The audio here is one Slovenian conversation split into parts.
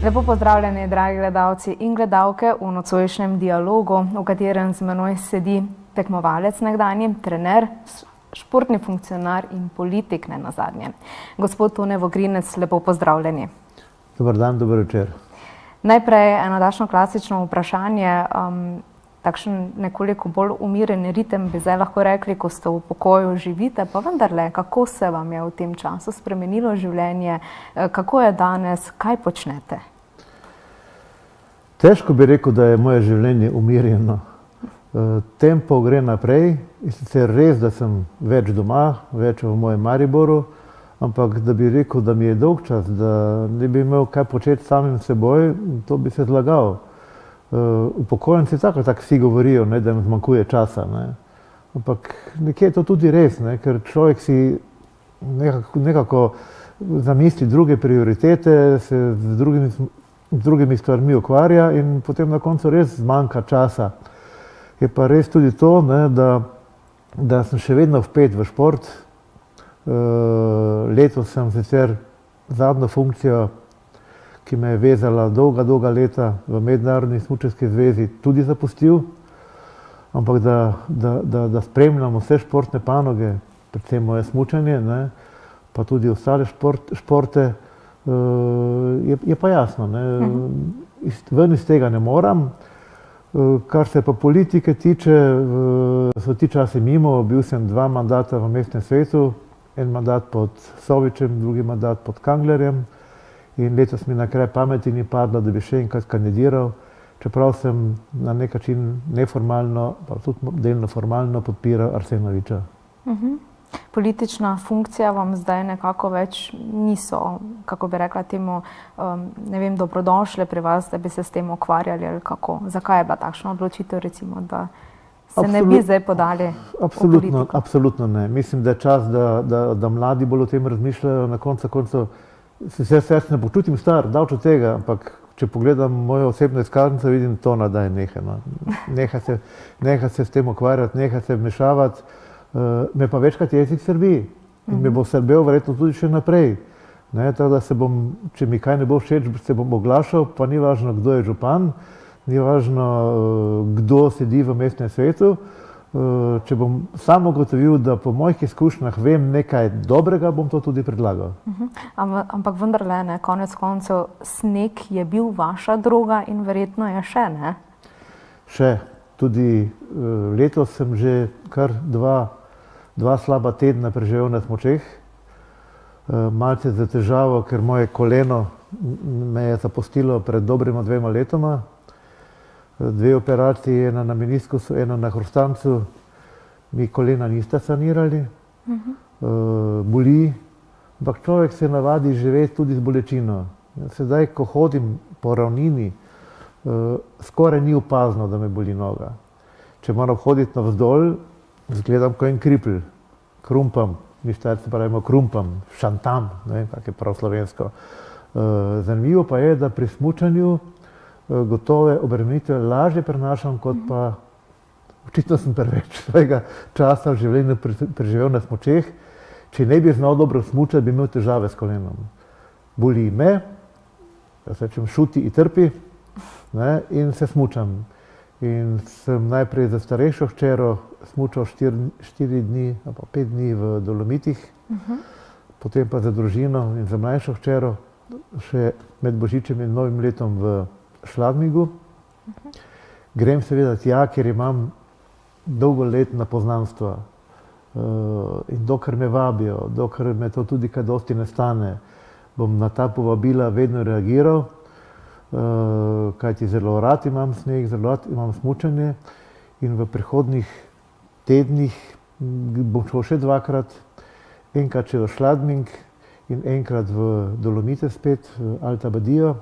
Lepo pozdravljeni, dragi gledalci in gledalke v nocojšnjem dialogu, v katerem z menoj sedi tekmovalec nekdanji, trener, športni funkcionar in politik ne nazadnje. Gospod Tone Vogrinec, lepo pozdravljeni. Dobar dan, dober večer. Najprej eno takšno klasično vprašanje, takšen nekoliko bolj umiren ritem bi zdaj lahko rekli, ko ste v pokoju živite, pa vendarle, kako se vam je v tem času spremenilo življenje, kako je danes, kaj počnete? Težko bi rekel, da je moje življenje umirjeno. Tempo gre naprej in sicer res, da sem več doma, več v mojem Mariboru, ampak da bi rekel, da mi je dolg čas, da ne bi imel kaj početi samim seboj, to bi se zlagal. Upokojenci tako vsi govorijo, ne, da jim zmanjkuje časa, ne. Ampak nekje je to tudi res, ne, ker človek si nekako zamisli druge prioritete, se z drugimi stvarmi ukvarja in potem na koncu res zmanjka časa. Je pa res tudi to, ne, da sem še vedno vpet v šport. Letos sem sicer zadnjo funkcijo, ki me je vezala dolga leta v Mednarodni smučarski zvezi, tudi zapustil. Ampak da spremljam vse športne panoge, predvsem moje smučanje, ne, pa tudi ostale športe, je pa jasno, ne. Ven iz tega ne moram. Kar se pa politike tiče, so ti časi mimo, bil sem 2 mandata v mestnem svetu, en mandat pod Sovičem, drugi mandat pod Kanglerjem in letos mi na kraj pameti ni padlo, da bi še enkrat kandidiral, čeprav sem na nek način neformalno, pa tudi delno formalno podpiral Arsenoviča. Politična funkcija vam zdaj nekako več niso, kako bi rekla temu, ne vem, dobrodošle pri vas, da bi se s tem ukvarjali ali kako? Zakaj je bila takšna odločitev, recimo, da se ne bi zdaj podali v politiko? Absolutno ne. Mislim, da je čas, da mladi bolj o tem razmišljajo. Na koncu se ne počutim star, daleč od tega, ampak če pogledam mojo osebno izkaznico, vidim to, da je nehaj. Neha se s tem ukvarjati, neha se vmešavati. Me pa večkrat jezik srbi in me bo srbel verjetno tudi še naprej. Ne, tako da se bom, če mi kaj ne bo všeč, se bom oglašal, pa ni važno, kdo je župan, ni važno, kdo sedi v mestnem svetu. Če bom sam ugotovil, da po mojih izkušnjah vem nekaj dobrega, bom to tudi predlagal. Ampak vendarle, ne, konec koncev, sneg je bil vaša droga in verjetno je še, ne? Še. Tudi letos sem že kar dva slaba tedna preživel na smučeh. Malce za težavo, ker moje koleno me je zapustilo pred dobrima 2 letoma. 2 operaciji, ena na meniskusu, ena na hrustancu. Mi kolena nista sanirali. Boli, ampak človek se navadi živeti tudi z bolečino. Sedaj, ko hodim po ravnini, skoraj ni opazno, da me boli noga. Če moram hoditi navzdol, izgledam kot en kripl. Krumpam, mi Štajerci pravimo krumpam, šantam, ne vem, kak je prav slovensko. Zanimivo pa je, da pri smučanju gotove obremenitve lažje prenašam, kot pa očitno sem preveč svojega časa v življenju preživel na smučeh. Če ne bi znal dobro smučati, bi imel težave s kolenom. Boli me, jaz rečem šuti in trpi, ne, in se smučam. In sem najprej za starejšo hčero smučal 4 dni, ali pa 5 dni v Dolomitih, potem pa za družino in za mlajšo hčero še med Božičem in Novim letom v Šladmigu. Grem seveda tja, ker imam dolgoletna poznanstva. In dokler me vabijo, dokler me to tudi kaj dosti ne stane, bom na ta povabila vedno reagiral. Kajti zelo rad imam sneg, zelo rad imam smučanje in v prihodnjih tednih bom šel še 2-krat, enkrat še v Šladming in enkrat v Dolomite spet, v Alta Badijo.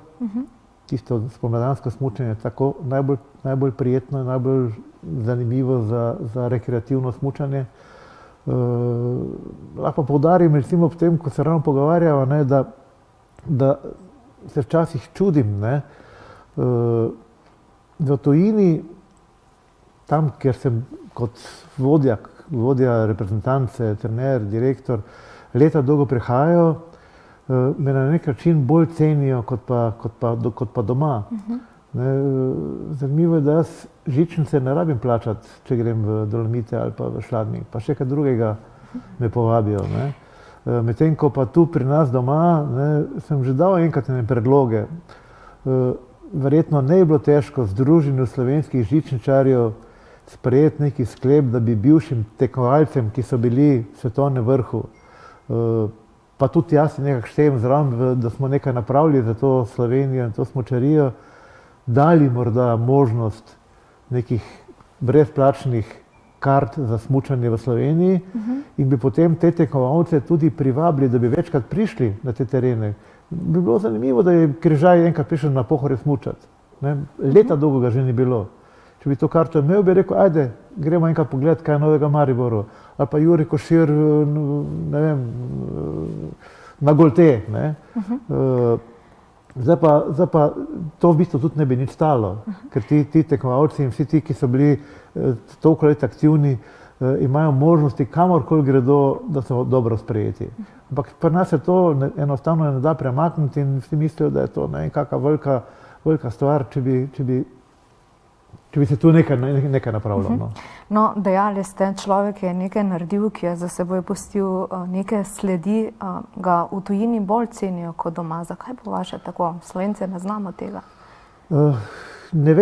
Tisto spomladansko smučanje je tako najbolj prijetno in najbolj zanimivo za rekreativno smučanje. Lahko poudarim, recimo ob tem, ko se ravno pogovarjava, ne, da se včasih čudim, ne, v tujini, tam, kjer sem kot vodja reprezentance, trener, direktor, leta dolgo prihajajo, me na nek način bolj cenijo kot pa doma. Ne, zanimivo je, da jaz žičnice ne rabim plačati, če grem v Dolomite ali pa v Šladnik, pa še kaj drugega me povabijo. Ne. Medtem ko pa tu pri nas doma, ne, sem že dal enkrat ene predloge. Verjetno ne bi bilo težko Združenju slovenskih žičničarjev sprejeti neki sklep, da bi bivšim tekmovalcem, ki so bili v svetovnem vrhu, pa tudi jaz nekako štejem zraven, da smo nekaj napravili za to Slovenijo in to smučarijo, dali morda možnost nekih brezplačnih kart za smučanje v Sloveniji in bi potem te tekmovalce tudi privabili, da bi večkrat prišli na te terene. Bi bilo zanimivo, da je Križaj enkrat prišel na Pohorje smučati. Leta dolgo ga že ni bilo. Če bi to karto imel, bi rekel, ajde, gremo enkrat pogledati, kaj je novega v Mariboru. Ali pa Jurij Košir, ne vem, na Golte. Zdaj pa to v bistvu tudi ne bi nič stalo, ker ti tekmovalci in vsi ti, ki so bili toliko let aktivni, imajo možnosti kamorkoli gredo, da so dobro sprejeti. Ampak pri nas se to enostavno ne da premakniti in vsi mislijo, da je to nekakva velika stvar, če bi se tu nekaj napravilo. No, dejali ste, človek je nekaj naredil, ki je za seboj pustil neke sledi, ga v tujini bolj cenijo kot doma. Zakaj po vaše tako? Slovenci ne znamo tega. Ne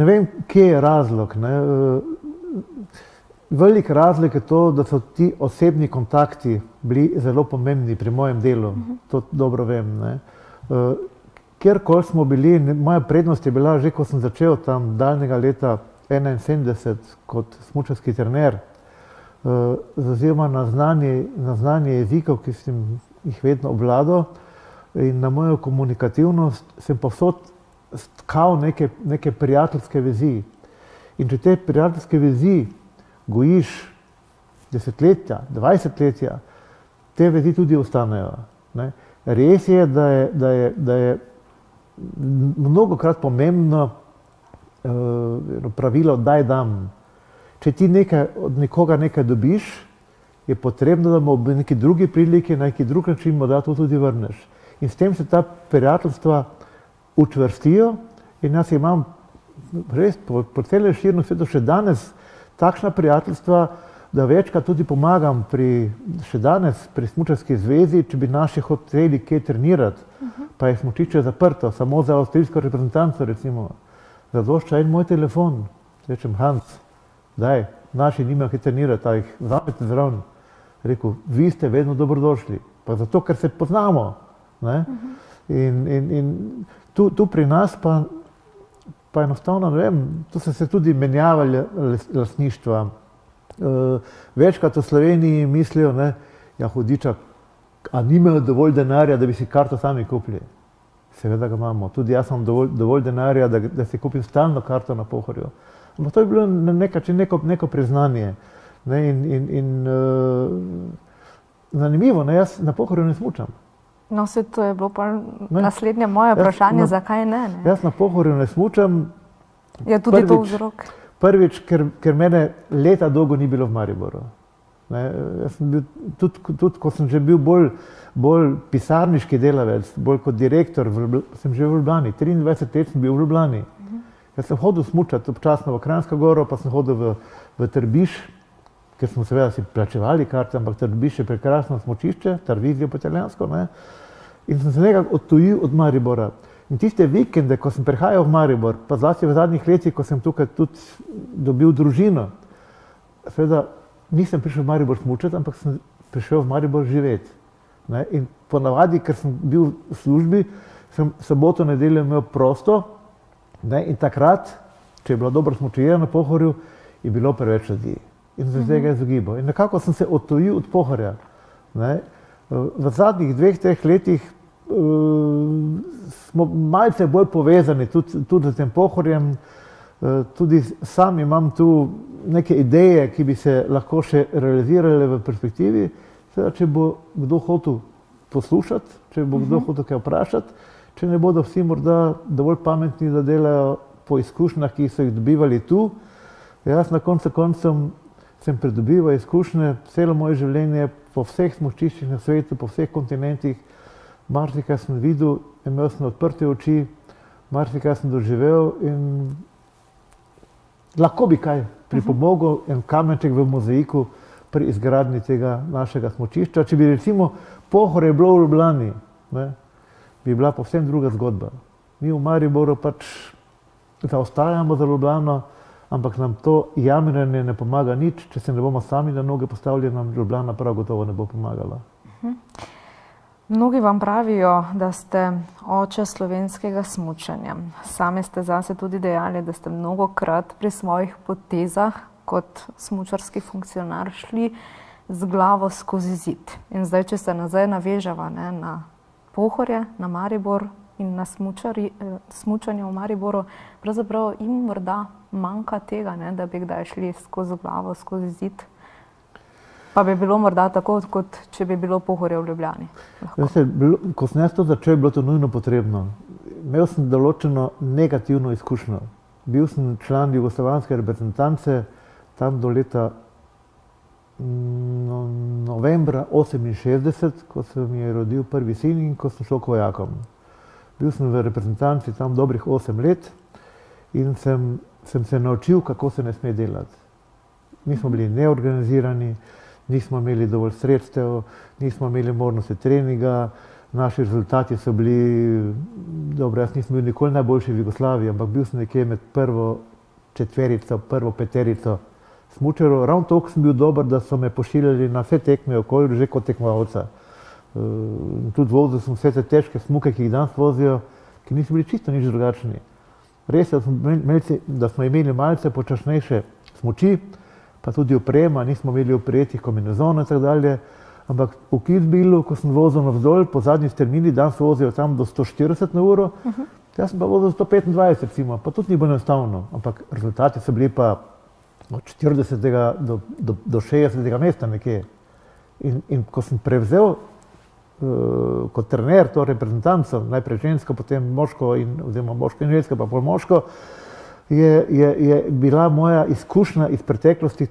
vem, kje je razlog. Velik razlog je to, da so ti osebni kontakti bili zelo pomembni pri mojem delu. To dobro vem. Kjerkoli smo bili, moja prednost je bila že, ko sem začel tam daljnega leta 1971 kot smučarski trener, oziroma na znanje jezikov, ki sem jih vedno obvladal, in na mojo komunikativnost sem povsod stkal neke prijateljske vezi. In če te prijateljske vezi gojiš desetletja, 20 let, te vezi tudi ostanejo. Res je, da je mnogokrat pomembno pravilo daj dam. Če ti od nekoga nekaj dobiš, je potrebno, da mu ob neki drugi priliki, na neki drug način morda to tudi vrneš. In s tem se ta prijateljstva učvrstijo in jaz imam res po celem širnem svetu še danes takšna prijateljstva, da večkrat tudi pomagam še danes pri smučarski zvezi, če bi naši hoteli kje trenirati, pa je smučišče zaprto, samo za avstrijsko reprezentanco recimo. Zadošča en moj telefon, rečem, Hans, daj, naši nimajo kje trenirati, a jih vzamete zraven. Rekel, vi ste vedno dobrodošli, pa zato, ker se poznamo. In tu pri nas pa enostavno, ne vem, tu so se tudi menjavali lastništva. Večkrat v Sloveniji mislijo, ja, hudiča, a nimajo dovolj denarja, da bi si karto sami kupili. Seveda ga imamo. Tudi jaz imam dovolj denarja, da si kupim stalno karto na Pohorju. Ampak to je bilo neko priznanje. Zanimivo, jaz na Pohorju ne smučam. No, vse to je bilo pa naslednje moje vprašanje, zakaj ne? Jaz na Pohorju ne smučam. Je tudi to vzrok? Prvič, ker mene leta dolgo ni bilo v Mariboru. Jaz sem bil, tudi ko sem že bil bolj pisarniški delavec, bolj kot direktor, sem že v Ljubljani. 23 let sem bil v Ljubljani. Jaz sem hodil smučati občasno v Kranjsko goro, pa sem hodil v Trbiž, ker smo seveda si plačevali karte, ampak Trbiž je prekrasno smučišče, Tarvizijo po italijansko. In sem se nekako odtujil od Maribora. In tiste vikende, ko sem prihajal v Maribor, pa zlasti v zadnjih letih, ko sem tukaj tudi dobil družino, seveda nisem prišel v Maribor smučati, ampak sem prišel v Maribor živeti. In ponavadi, ker sem bil v službi, sem soboto, nedeljo imel prosto, in takrat, če je bilo dobro smučanje na Pohorju, je bilo preveč ljudi. In sem se tega izogibal. In nekako sem se odtujil od Pohorja. V zadnjih 2-3 letih smo malce bolj povezani tudi z tem Pohorjem. Tudi sam imam tu neke ideje, ki bi se lahko še realizirale v perspektivi. Seveda, če bo kdo hotel poslušati, če bo kdo hotel kaj vprašati, če ne bodo vsi morda dovolj pametni, da delajo po izkušnjah, ki so jih dobivali tu. Jaz na koncu sem pridobival izkušnje celo moje življenje po vseh smučiščih na svetu, po vseh kontinentih. Marsikaj sem videl, imel sem odprte oči, marsikaj sem doživel in lahko bi kaj pripomogel, en kamenček v mozaiku pri izgradnji tega našega smučišča. Če bi recimo Pohorje bilo v Ljubljani, ne, bi bila povsem druga zgodba. Mi v Mariboru pač zaostajamo za Ljubljano, ampak nam to jamranje ne pomaga nič. Če se ne bomo sami na noge postavili, nam Ljubljana prav gotovo ne bo pomagala. Mnogi vam pravijo, da ste oče slovenskega smučanja. Sami ste zase tudi dejali, da ste mnogokrat pri svojih potezah kot smučarski funkcionar šli z glavo skozi zid. In zdaj, če se nazaj navežava na Pohorje, na Maribor in na smučanje v Mariboru, pravzaprav jim morda manjka tega, da bi kdaj šli skozi glavo, skozi zid. Pa bi bilo morda tako, kot če bi bilo Pohorje v Ljubljani. Ko sem jaz to začel, je bilo to nujno potrebno. Imel sem določeno negativno izkušnjo. Bil sem član jugoslovanske reprezentance tam do leta novembra 1968, ko se mi je rodil prvi sin in ko sem šel k vojakom. Bil sem v reprezentanci tam dobrih 8 let in sem se naučil, kako se ne sme delati. Nismo bili neorganizirani, nismo imeli dovolj sredstev, nismo imeli možnosti treninga, naši rezultati so bili, dobro, jaz nisem bil nikoli najboljši v Jugoslaviji, ampak bil sem nekje med prvo četverico, prvo peterico smučarjev. Ravno toliko sem bil dober, da so me pošiljali na vse tekme okoli, že kot tekmovalca. Tudi vozil sem vse te težke smuke, ki jih danes vozijo, ki niso bili čisto nič drugačni. Res je, da smo imeli malce počasnejše smuči, pa tudi oprema, nismo imeli oprijetih kombinezonov in tako dalje, ampak v Kitzbühelu, ko sem vozil navzdol, po zadnji strmini, danes vozijo tam do 140 na uro, jaz sem pa vozil 125 recimo, pa tudi ni bilo enostavno, ampak rezultati so bili pa od 40. do 60. mesta nekje. In ko sem prevzel kot trener to reprezentanco, najprej žensko, potem moško oziroma moško in žensko, pa pol moško, je bila moja izkušnja iz preteklosti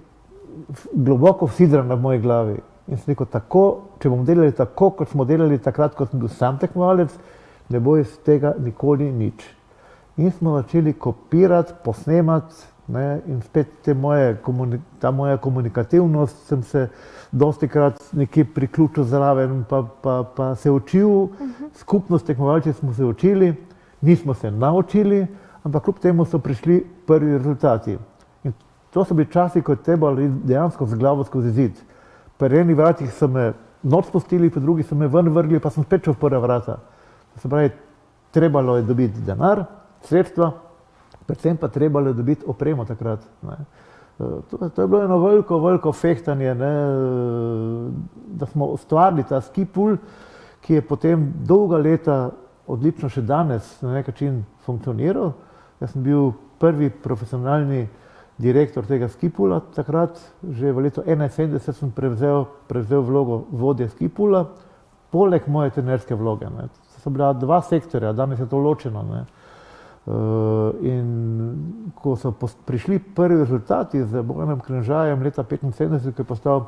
globoko vsidrana v moji glavi. In sem rekel, če bomo delali tako, kot smo delali takrat, ko sem bil sam tekmovalec, ne bo iz tega nikoli nič. In smo začeli kopirati, posnemati, in spet ta moja komunikativnost, sem se dostikrat nekje priključil zraven, pa se učil, skupno s tekmovalci smo se učili, nismo se naučili, ampak kljub temu so prišli prvi rezultati. In to so bili časi, ko je trebalo dejansko z glavo skozi zid. Pri enih vratih so me noč spustili, pri drugih so me ven vrgli, pa sem spet šel v prva vrata. To se pravi, trebalo je dobiti denar, sredstva, predvsem pa trebalo je dobiti opremo takrat. To je bilo eno veliko fehtanje, da smo ustvarili ta ski pool, ki je potem dolga leta, odlično še danes, na nek način funkcioniral. Jaz sem bil prvi profesionalni direktor tega ski poola takrat, že v letu 1971 sem prevzel vlogo vodje ski poola, poleg moje trenerske vloge. To so bila dva sektorja, danes je to ločeno. In ko so prišli prvi rezultati z Bojanom Križajem leta 1975, ko je postal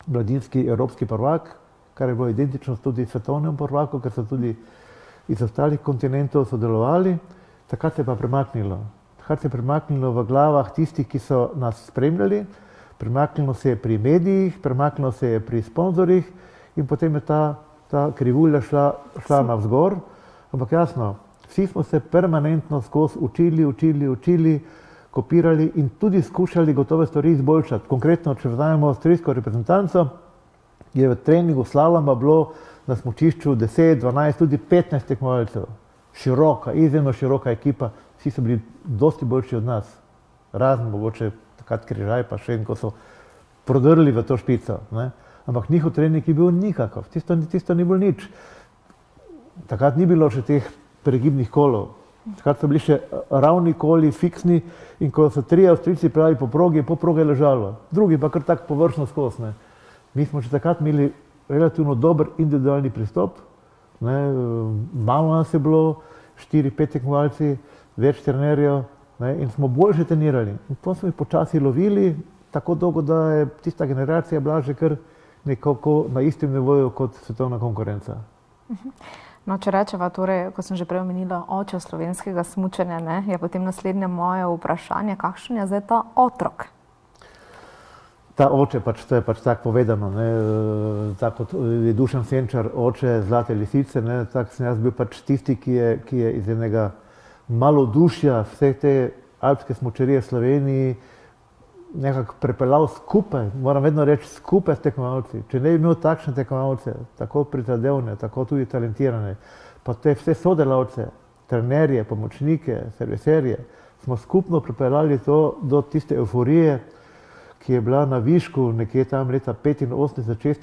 mladinski evropski prvak, kar je bilo identično tudi svetovnemu prvaku, ker so tudi iz ostalih kontinentov sodelovali, takrat se je pa premaknilo. Takrat se je premaknilo v glavah tistih, ki so nas spremljali, premaknilo se je pri medijih, premaknilo se je pri sponzorjih in potem je ta krivulja šla navzgor. Ampak jasno, vsi smo se permanentno skozi učili, kopirali in tudi skušali gotove stvari izboljšati. Konkretno, če vzamemo avstrijsko reprezentanco, je v treningu slaloma bilo na smučišču 10, 12, tudi 15 tekmovalcev. Izjemno široka ekipa, vsi so bili dosti boljši od nas. Razen mogoče takrat Križaj, pa še en, ko so prodrli v to špico. Ampak njihov trening je bil nikakov, tisto ni bilo nič. Takrat ni bilo še teh pregibnih kolov. Takrat so bili še ravni koli, fiksni, in ko so 3 Avstrijci pravi po progi je ležalo. Drugi pa kar tako površno skozi. Mi smo še takrat imeli relativno dober individualni pristop. Malo nas je bilo, 4-5 tekmovalci, več trenerjev, in smo boljše trenirali. In potem smo jih počasi lovili, tako dolgo, da je tista generacija bila že kar nekako na istem nivoju kot svetovna konkurenca. No, če rečeva, torej, ko sem že prej omenila oče slovenskega smučanja, ne, je potem naslednje moje vprašanje, kakšen je zdaj ta otrok? Ta oče, to je pač tako povedano, ne, tako kot je Dušan Senčar, oče Zlate lisice, ne, tako sem jaz bil pač tisti, ki je iz enega malodušja vse te alpske smučarije v Sloveniji nekako prepeljal skupaj, moram vedno reči skupaj s tekmovalci. Če ne bi imel takšne tekmovalce, tako prizadevne, tako tudi talentirane, pa te vse sodelavce, trenerje, pomočnike, serviserje, smo skupno pripeljali to do tiste euforije, ki je bila na višku nekje tam leta 85,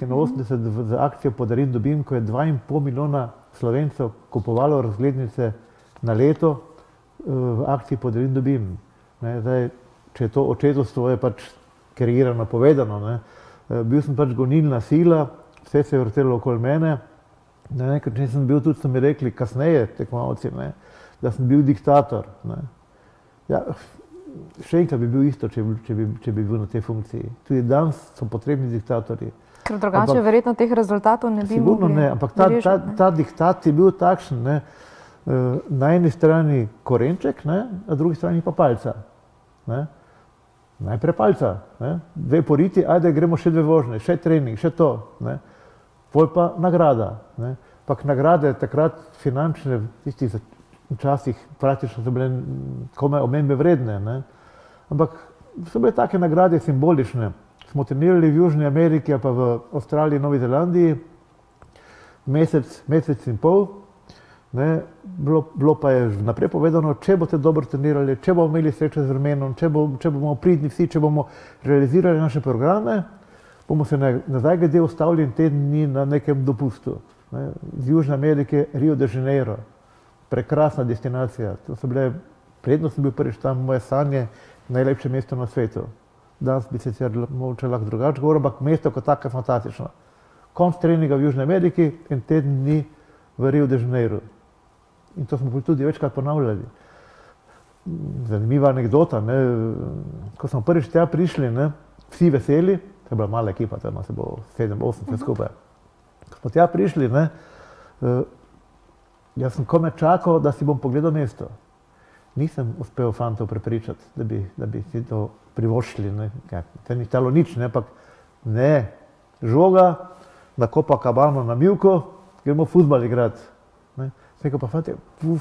86 z akcijo Podarim dobim, ko je 2,5 milijona Slovencev kupovalo razglednice na leto v akciji Podarim dobim. Ne, zdaj, če je to očetovstvo, je pač kreirano povedano. Ne. Bil sem pač gonilna sila, vse se je vrtelo okoli mene. Na nek način sem bil tudi, so mi rekli kasneje tekmovalci, ne, da sem bil diktator. Ne. Ja, še enkrat bi bil isto, če bi bil na tej funkciji. Tudi danes so potrebni diktatorji. Ker drugače verjetno teh rezultatov ne bi mogli. Sigurno ne, ampak ta diktat je bil takšen, ne, na eni strani korenček, ne, na drugi strani pa palca. Ne. Najprej palca, ne, 2 poriti, ajde gremo še 2 vožnje, še trening, še to. Ne. Pol pa nagrada. Ne. Pak nagrade takrat finančne, tistih včasih praktično so bile komaj omembe vredne. Ne. Ampak so bile take nagrade simbolične. Smo trenirali v Južni Ameriki, pa v Avstraliji, Novi Zelandiji, mesec in pol. Ne, bilo pa je naprej povedano, če boste dobro trenirali, če bomo imeli srečo z vremenom, če bomo pridni vsi, če bomo realizirali naše programe, bomo se nazaj glede ustavili in teden dni na nekem dopustu. Ne, z Južne Amerike, Rio de Janeiro, prekrasna destinacija. To so bile, predno sem bil prvič tam, moje sanje, najlepše mesto na svetu. Danes bi sicer mogoče lahko drugače govoril, ampak mesto kot tako je fantastično. Konc treninga v Južni Ameriki in teden dni v Rio de Janeiro. In to smo tudi večkrat ponavljali. Zanimiva anekdota, ne, ko smo prvič tja prišli, ne, vsi veseli, to je bila mala ekipa, tam se bo 7-8 skupaj. Ko smo tja prišli, ne, jaz sem komaj čakal, da si bom pogledal mesto. Nisem uspel fantov prepričati, da bi si to privoščili, ne, to ni stalo nič, ne, ampak ne, žoga, na Copacabano na mivko, gremo fuzbal igrati. Rekel pa, fante,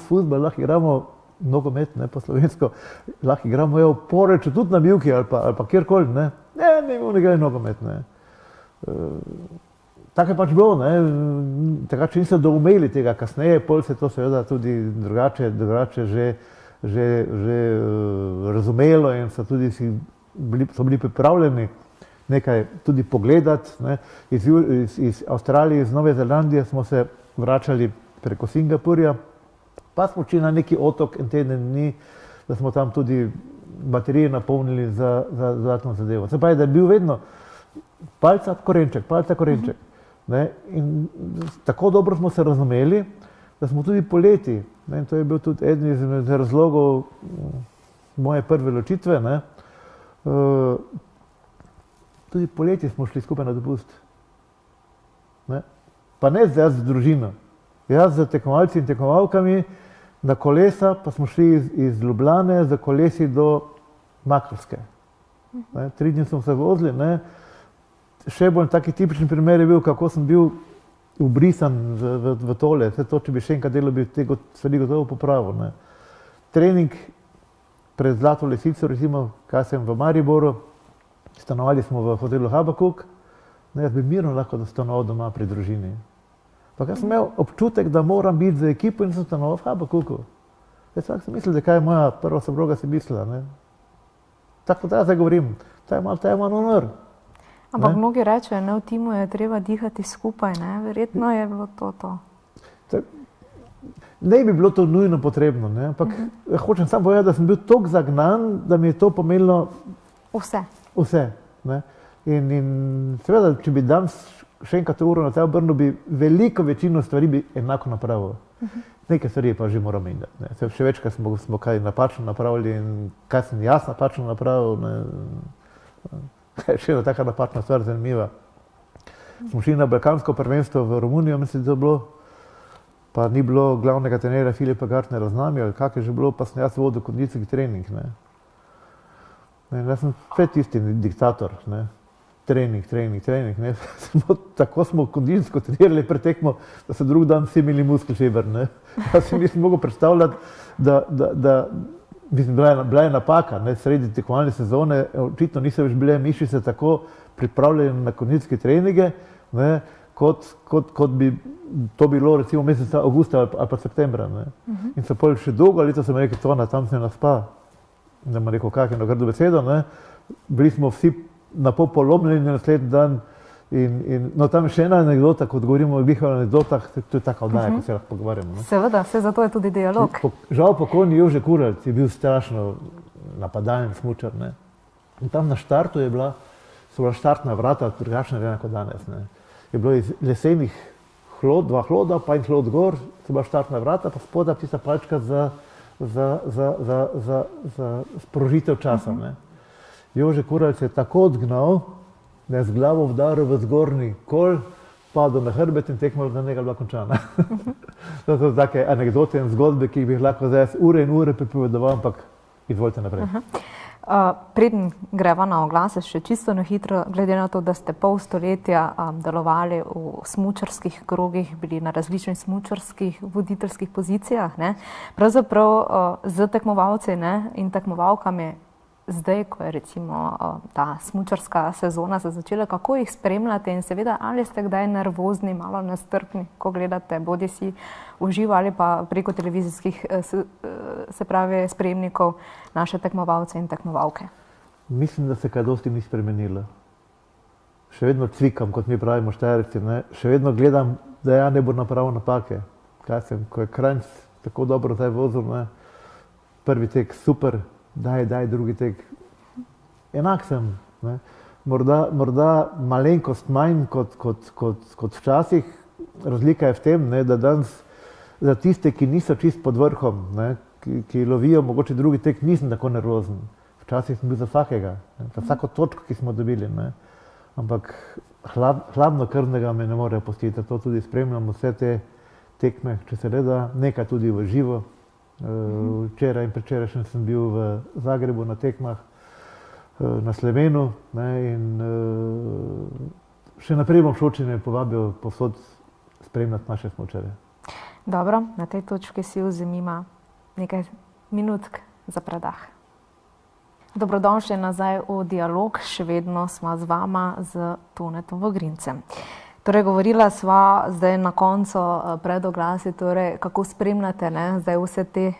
fuzbal lahko igramo nogomet, ne, po slovensko, lahko igramo jo v Poreču, tudi na mivki ali pa kjerkoli, ne. Ne bomo igrali nogomet, ne. Tako je pač bilo, ne, takrat niso doumeli tega, kasneje, pol se to seveda tudi drugače že razumelo in so tudi so bili pripravljeni nekaj tudi pogledati, ne. Iz Avstralije, iz Nove Zelandije smo se vračali preko Singapurja, pa smo šli na neki otok in teden dni, da smo tam tudi baterije napolnili za dodatno zadevo. Se pravi, da je bil vedno palca, korenček. Ne? In tako dobro smo se razumeli, da smo tudi poleti, ne? In to je bil tudi eden izmed razlogov moje prve ločitve, ne? Tudi poleti smo šli skupaj na dopust. Ne? Pa ne zdaj z družino. Jaz z tekmovalci in tekmovalkami na kolesa, pa smo šli iz Ljubljane za kolesi do Makarske. 3 dni smo se vozili, ne. Še bolj taki tipični primer je bil, kako sem bil ubrisan v tole. To, če bi še enkrat delal, bi te stvari gotovo popravil. Ne. Trening pred Zlato lisico, recimo, kaj sem v Mariboru, stanovali smo v hotelu Habakuk, ne, jaz bi mirno lahko stanoval doma pri družini. Pa jaz sem imel občutek, da moram biti za ekipo in sem stanoval v Habakuku. Jaz sem mislil, da kaj je moja prva sobroga si mislila. Ne. Tako da zdaj govorim, ta je malo honor. Ampak mnogi rečejo, ne, v timu je treba dihati skupaj, ne, verjetno je bilo to. Ne bi bilo to nujno potrebno, ne, ampak hočem samo povedati, da sem bil toliko zagnan, da mi je to pomenilo vse. Ne. In seveda, če bi danes še enkrat uro na tej obrnu, bi veliko večino stvari bi enako napravil. Nekaj stvari pa že moram menjati. Še večkrat smo kaj napačno napravili in kaj sem jaz napačno napravil. Ne. Še ena taka napačna stvar, zanimiva. Smo šli na balkansko prvenstvo v Romunijo, mislim, da je bilo, pa ni bilo glavnega trenerja Filipa Gartnerja z nami, ali kak je že bilo, pa sem jaz vodil kondicijski trening. Ne. Jaz sem spet tisti diktator. Ne. Trening. Ne. Tako smo kondicijsko trenirali pred tekmo, da se drug dan vsi imeli muskelfiber. Jaz si nisem mogel predstavljati, da mislim, bila je napaka, ne, sredi tekmovalne sezone, očitno niso več bile mišice tako pripravljene na kondicijske treninge, ne, kot bi to bilo recimo meseca avgusta ali pa septembra. Ne. In so pol še dolgo leto sem rekel, Tona, tam se nas pa, da ima rekel, kak je na grdo besedo, ne. Bili smo vsi na pol polomljeni naslednji dan in no, tam je še ena anekdota, ko govorimo o glih anekdotah, to je taka oddaja, ko se lahko pogovarjamo. Ne. Seveda, vse zato je tudi dialog. Žal pokojni Jože Kuralc je bil strašno napadalen smučar, ne. In tam na štartu so bila štartna vrata drugačna vrena kot danes, ne. Je bilo iz lesenih hlod, 2 hloda, pa en hlod gor, so bila štartna vrata, pa spodaj tista palčka za sprožitev časa, ne. Jože Kuralc je tako odgnal, da je z glavo vdaril v zgornji kol, padel na hrbet in tekma za njega bila končana. To so take anekdote in zgodbe, ki bi jih lahko zdaj ure in ure pripovedoval, ampak izvolite naprej. Preden greva na oglase, še čisto na hitro, glede na to, da ste pol stoletja delovali v smučarskih krogih, bili na različnih smučarskih voditeljskih pozicijah, ne, pravzaprav z tekmovalci, ne, in tekmovalkami zdaj, ko je recimo ta smučarska sezona se začela, kako jih spremljate in seveda, ali ste kdaj nervozni, malo nestrpni, ko gledate bodisi v živo ali pa preko televizijskih, se pravi, spremnikov naše tekmovalce in tekmovalke? Mislim, da se kaj dosti ni spremenilo. Še vedno cvikam, kot mi pravimo Štajerci, ne. Še vedno gledam, da ja ne bo napravil napake. Kaj sem, ko je Kranjc tako dobro zdaj vozil, ne. Prvi tek super, daj, drugi tek. Enak sem, ne. Morda malenkost manj kot včasih. Razlika je v tem, ne, da danes za tiste, ki niso čist pod vrhom, ne, ki lovijo mogoče drugi tek, nisem tako nervozen. Včasih sem bil za vsakega, ne, za vsako točko, ki smo dobili, ne. Ampak hladnokrvnega me ne morejo pustiti, zato tudi spremljam vse te tekme, če se le da, nekaj tudi v živo. Včeraj in predvčerajšnjem sem bil v Zagrebu na tekmah, na Slemenu, ne, in še naprej bom šel, če me povabijo povsod spremljati naše smučarje. Dobro, na tej točki si vzemimo nekaj minutk za predah. Dobrodošli nazaj v dialog, še vedno smo z vama, z Tonetom Vogrincem. Torej, govorila sva zdaj na koncu pred oglasi, torej, kako spremljate, ne, zdaj vse te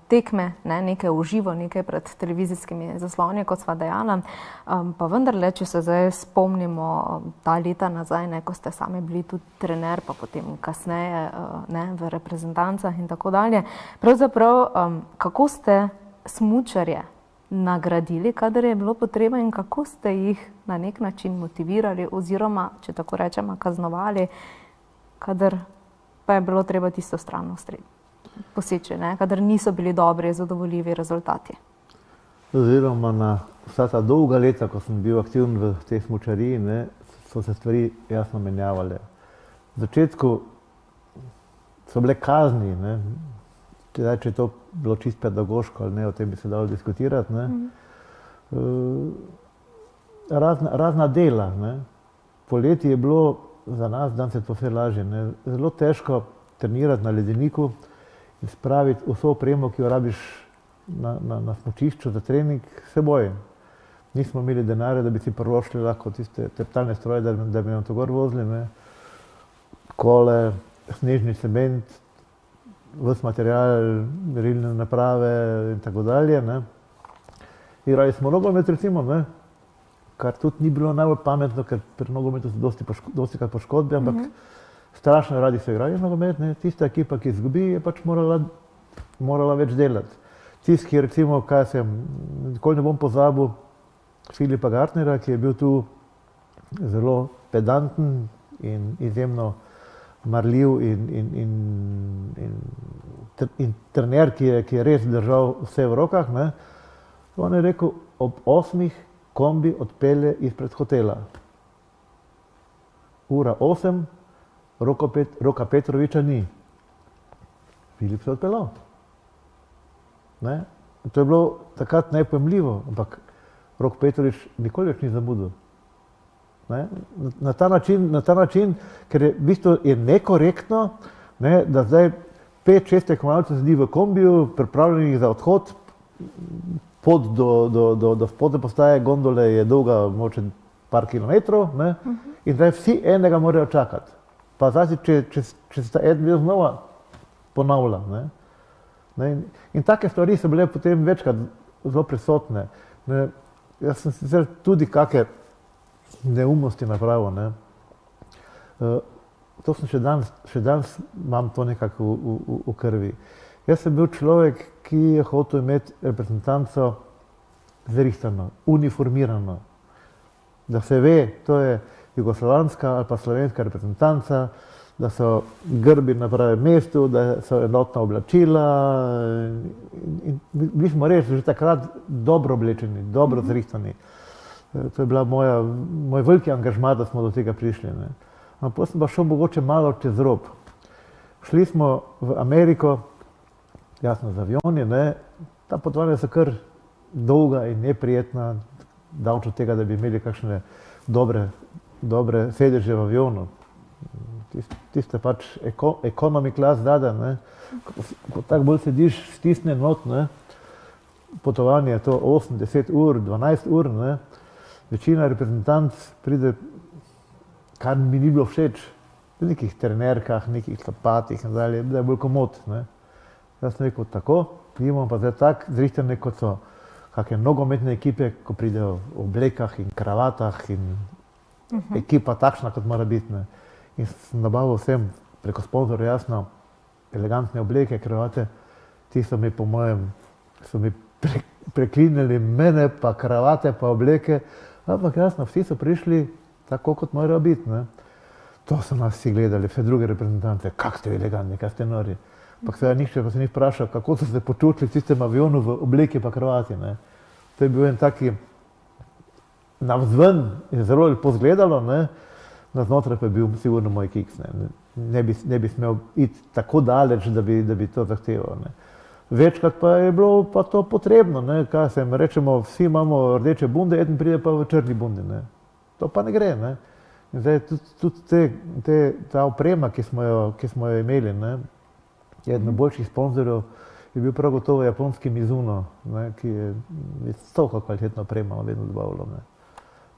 tekme, ne, nekaj v živo, nekaj pred televizijskimi zasloni, kot sva dejala. Pa vendarle, če se zdaj spomnimo ta leta nazaj, ne, ko ste sami bili tudi trener, pa potem kasneje, ne, v reprezentancah in tako dalje. Pravzaprav, kako ste smučarje nagradili, kadar je bilo potreba, in kako ste jih na nek način motivirali oziroma, če tako rečemo, kaznovali, kadar pa je bilo treba tisto stran poseči, ne? Kadar niso bili dobri, zadovoljivi rezultati. Oziroma na vsa ta dolga leta, ko sem bil aktiven v tej smučariji, ne, so se stvari jasno menjavale. V začetku so bile kazni, ne. Če je to bilo čisto pedagoško ali ne, o tem bi se dalo diskutirati, ne. Razna dela, ne. Poleti je bilo za nas, danes je to vse lažje, ne, zelo težko trenirati na ledeniku in spraviti vso opremo, ki jo rabiš na smučišču za trening, s seboj. Nismo imeli denarja, da bi si privoščili lahko tiste teptalne stroje, da bi nam to gor vozili, ne. Kole, snežni cement, ves material, merilne naprave in tako dalje, ne. Igrali smo nogomet recimo, ne, kar tudi ni bilo najbolj pametno, ker pri nogometu so dostikrat poškodbe, ampak strašno radi so igrali nogomet, ne. Tista ekipa, ki izgubi, je pač morala več delati. Tisti, ki recimo, nikoli ne bom pozabil Filipa Gartnerja, ki je bil tu zelo pedanten in izjemno marljiv in trener, ki je res držal vse v rokah, ne. On je rekel, ob 8 kombi odpelje izpred hotela. Ura 8, Roka Petroviča ni. Filip se je odpeljal. Ne? To je bilo takrat nepojmljivo, ampak Rok Petrovič nikoli več ni zamudil. Ne? Na ta način, ker je v bistvu je nekorektno, ne, da zdaj 5-6 tekmovalcev sedi v kombiju, pripravljenih za odhod, pot do spodnje postaje gondole je dolga mogoče par kilometrov, ne, in zdaj vsi enega morajo čakati. Pa zasi, če se ta eden bil znova ponavlja. Ne. In take stvari so bile potem večkrat zelo prisotne. Ne. Jaz sem sicer tudi kakšne neumnosti napravil. Ne. To sem še danes imam to nekako v krvi. Jaz sem bil človek, ki je hotel imeti reprezentanco zrihtano, uniformirano. Da se ve, to je jugoslovanska ali pa slovenska reprezentanca, da so grbi na pravem mestu, da so enotna oblačila. In bili smo res že takrat dobro oblečeni, dobro zrihtani. To je bila moj veliki angažma, da smo do tega prišli. Ne. Potem sem pa šel mogoče malo čez rob. Šli smo v Ameriko, jasno z avioni, ne. Ta potovanja so kar dolga in neprijetna, daleč od tega, da bi imeli kakšne dobre sedeže v avionu. Tiste pač economy class dada, ne. Ko tako bolj sediš, stisne not, ne. Potovanje je to 8, 10 ur, 12 ur, ne. Večina reprezentanc pride, kar mi ni bilo všeč, v nekih trenerkah, nekih zapatih in dalje, da je bolj komod, ne. Jaz sem rekel tako, imamo pa zdaj tako zrihtane, kot so kakšne nogometne ekipe, ko pridejo v oblekah in kravatah in ekipa takšna, kot mora biti, ne. In sem nabavil vsem preko sponzorja, jasno, elegantne obleke, kravate, ti so mi po mojem, preklinjali mene, pa kravate, pa obleke, ampak jasno, vsi so prišli tako, kot morajo biti, ne. To so nas vsi gledali, vse druge reprezentante, kak ste elegantni, kak ste nori. Ampak seveda nihče pa se ni vprašal, kako so se počutili v tistem avionu v obleki pa kravati, ne. To je bil en taki, navzven je zelo lepo izgledalo, ne, navznotraj pa je bil sigurno moj kiks, ne. Ne bi smel iti tako daleč, da bi to zahteval, ne. Večkrat pa je bilo pa to potrebno, ne, kaj se rečemo, vsi imamo rdeče bunde, eden pride pa v črni bundi, ne. To pa ne gre, ne. In zdaj tudi ta oprema, ki smo jo imeli, ne, eden od boljših sponzorjev je bil prav gotovo japonski Mizuno, ne, ki je visoko kvalitetno opremo vedno dobavljal, ne.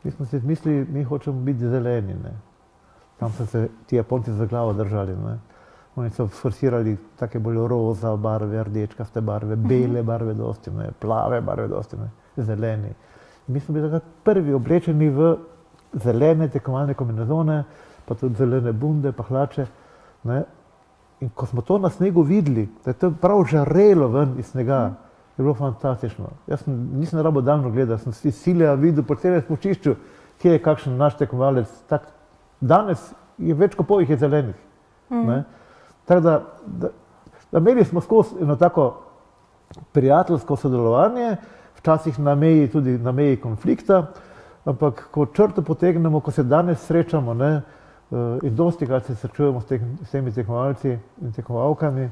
Mi smo si mislili, mi hočemo biti zeleni, ne. Tam so se ti Japonci za glavo držali, ne. Oni so forsirali take bolj roza barve, rdečkaste barve, bele barve dosti, ne, plave barve dosti, ne, zeleni. In mi smo bili takrat prvi oblečeni v zelene tekmovalne kombinezone, pa tudi zelene bunde, pa hlače, ne. In ko smo to na snegu videli, da je to prav žarelo ven iz snega, je bilo fantastično. Jaz nisem rabo daljno gledal, sem si silja videl po celem smučišču, kje je kakšen naš tekmovalec. Danes je več kot pol jih je zelenih. Ne. Tako da imeli smo skozi eno tako prijateljsko sodelovanje, včasih na meji, tudi na meji konflikta, ampak ko črto potegnemo, ko se danes srečamo, ne, in dostikrat se srečujemo s temi tekmovalci in tekmovalkami,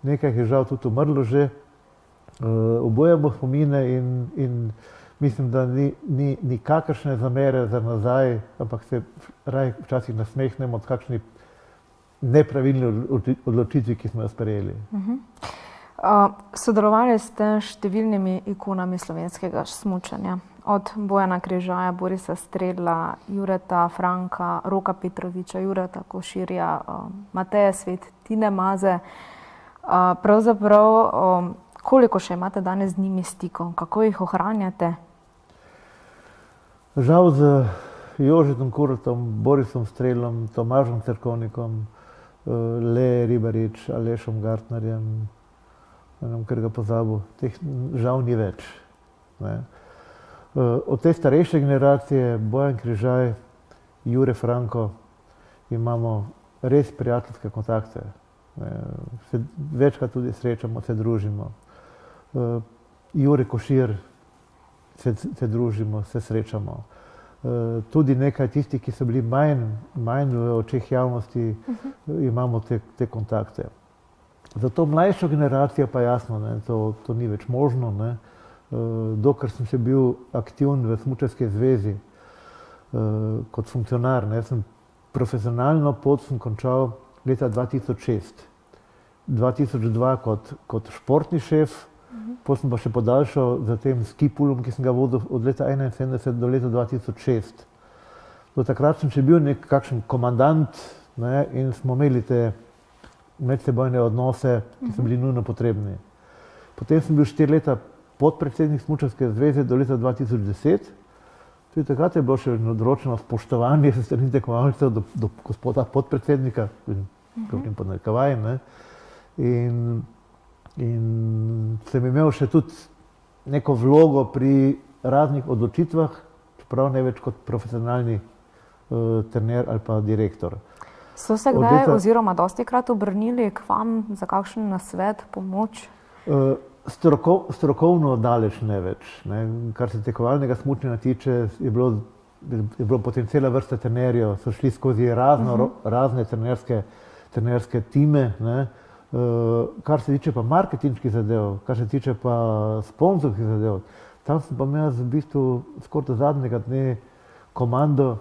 nekaj je žal tudi umrlo že, obujamo spomine in mislim, da ni nikakršne zamere za nazaj, ampak se raje včasih nasmehnemo od kakšni nepravilni odločitvi, ki smo jo sprejeli. Sodelovali ste s številnimi ikonami slovenskega smučanja. Od Bojana Križaja, Borisa Strela, Jureta Franka, Roka Petroviča, Jureta Koširja, Mateje Svet, Tine Maze. Pravzaprav, koliko še imate danes z njimi stikov? Kako jih ohranjate? Žal z Jožetom Kurtom, Borisom Strelom, Tomažem Cerkovnikom, Le Ribarič, Alešom Gartnerjem, ne vem, ker ga pozabil, teh žal ni več, ne. Od te starejše generacije, Bojan Križaj, Jure Franko, imamo res prijateljske kontakte. Se večkrat tudi srečamo, se družimo. Jure Košir, se družimo, se srečamo. Tudi nekaj tistih, ki so bili manj v očeh javnosti, imamo te kontakte. Za to mlajšo generacijo pa jasno, ne, to ni več možno. Ne. Dokler sem še bil aktiven v Smučarski zvezi kot funkcionar, ne, sem profesionalno pot sem končal leta 2006. 2002 kot športni šef, potem sem pa še podaljšal za tem skipulom, ki sem ga vodil od leta 1971 do leta 2006. Do takrat sem še bil nekakšen komandant, ne, in smo imeli te medsebojne odnose, ki so bili nujno potrebni. Potem sem bil 4 leta podpredsednik Smučarske zveze do leta 2010. Tudi takrat je bilo še določeno spoštovanje s strani tekmovalcev do gospoda podpredsednika, pod narekovaji, ne. In sem imel še tudi neko vlogo pri raznih odločitvah, čeprav ne več kot profesionalni trener ali pa direktor. So se kdaj oziroma dostikrat obrnili k vam za kakšen nasvet, pomoč? Strokovno daleč ne več. Ne. Kar se tekmovalnega smučanja tiče, je bilo potem cela vrsta trenerjev, so šli skozi razne trenerske time. Ne. Kar se tiče pa marketinških zadev, kar se tiče pa sponzorskih zadev, tam sem pa imel v bistvu skoraj do zadnjega dne komando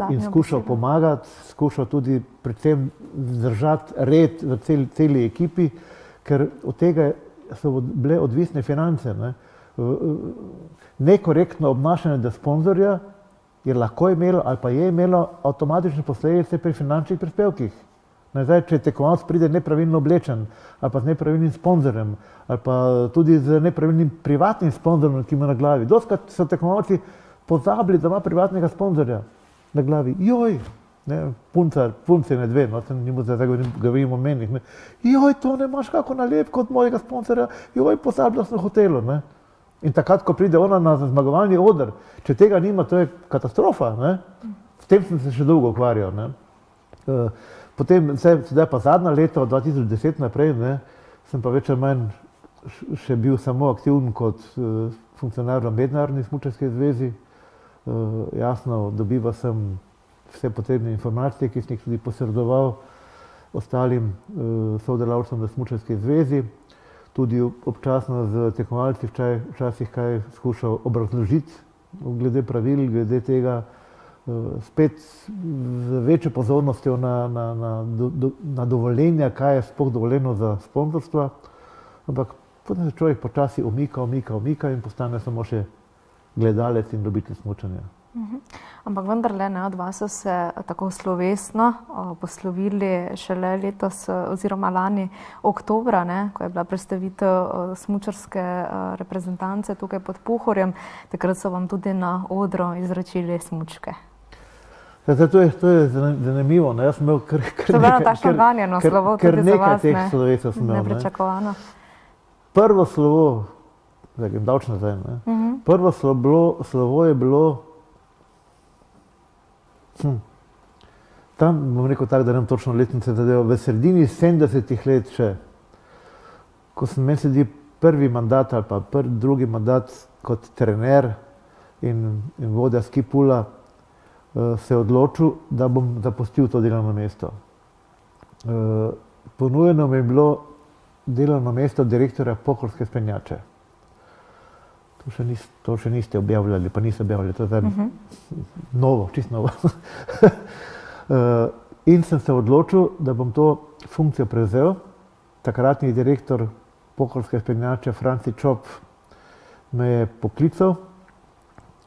in skušal pomagati, skušal tudi predvsem zdržati red v celi ekipi, ker od tega so bile odvisne finance. Ne. Nekorektno obnašanje do sponzorja je lahko imelo ali pa je imelo avtomatične posledice pri finančnih prispevkih. Zdaj, če tekmovalec pride nepravilno oblečen ali pa z nepravilnim sponzorjem ali pa tudi z nepravilnim privatnim sponzorjem, ki ima na glavi. Dostikrat so tekmovalci pozabili, da ima privatnega sponzorja na glavi. Joj, ne, punce ne dve, no, ni mu zdaj govorim o menih. Ne. Joj, to ne imaš kako nalepko od mojega sponzorja, joj, pozabila sem v hotelu. Ne. In takrat, ko pride ona na zmagovalni oder, če tega nima, to je katastrofa. Ne. S tem sem se še dolgo ukvarjal. Ne. Potem, sedaj pa zadnja leta, od 2010 naprej, ne, sem pa več ali manj še bil samo aktiven kot funkcionar v Mednarodni smučarski zvezi. Jasno, dobival sem vse potrebne informacije, ki sem jih tudi posredoval ostalim sodelavcem v Smučarski zvezi. Tudi občasno z tekmovalci včasih kaj skušal obrazložiti glede pravil, glede tega, spet z večjo pozornostjo na dovoljenja, kaj je sploh dovoljeno za sponzorstva, ampak potem se človek počasi umika in postane samo še gledalec in ljubitelj smučanja. Ampak vendarle, ne, od vas so se tako slovesno poslovili šele letos oziroma lani oktobra, ne, ko je bila predstavitev smučarske reprezentance tukaj pod Pohorjem. Takrat so vam tudi na odru izročili smučke. To je zanimivo. Ne? Jaz sem imel kar nekaj teh slovesov sem imel. Nepričakovano. Prvo slovo, zdaj grem davč nazaj, prvo slovo je bilo, tam bom rekel tako, da nem točno letnice zadevo, v sredini 70-ih let še, ko sem meni sledi prvi mandat ali pa drugi mandat kot trener in vodja skipula, se je odločil, da bom zapustil to delovno mesto. Ponujeno mi je bilo delovno mesto direktorja Pohorske spenjače. To še niste objavljali, pa niste objavljali, to je zdaj novo, čisto novo. In sem se odločil, da bom to funkcijo prevzel. Takratni direktor Pohorske spenjače Franci Čop me je poklical,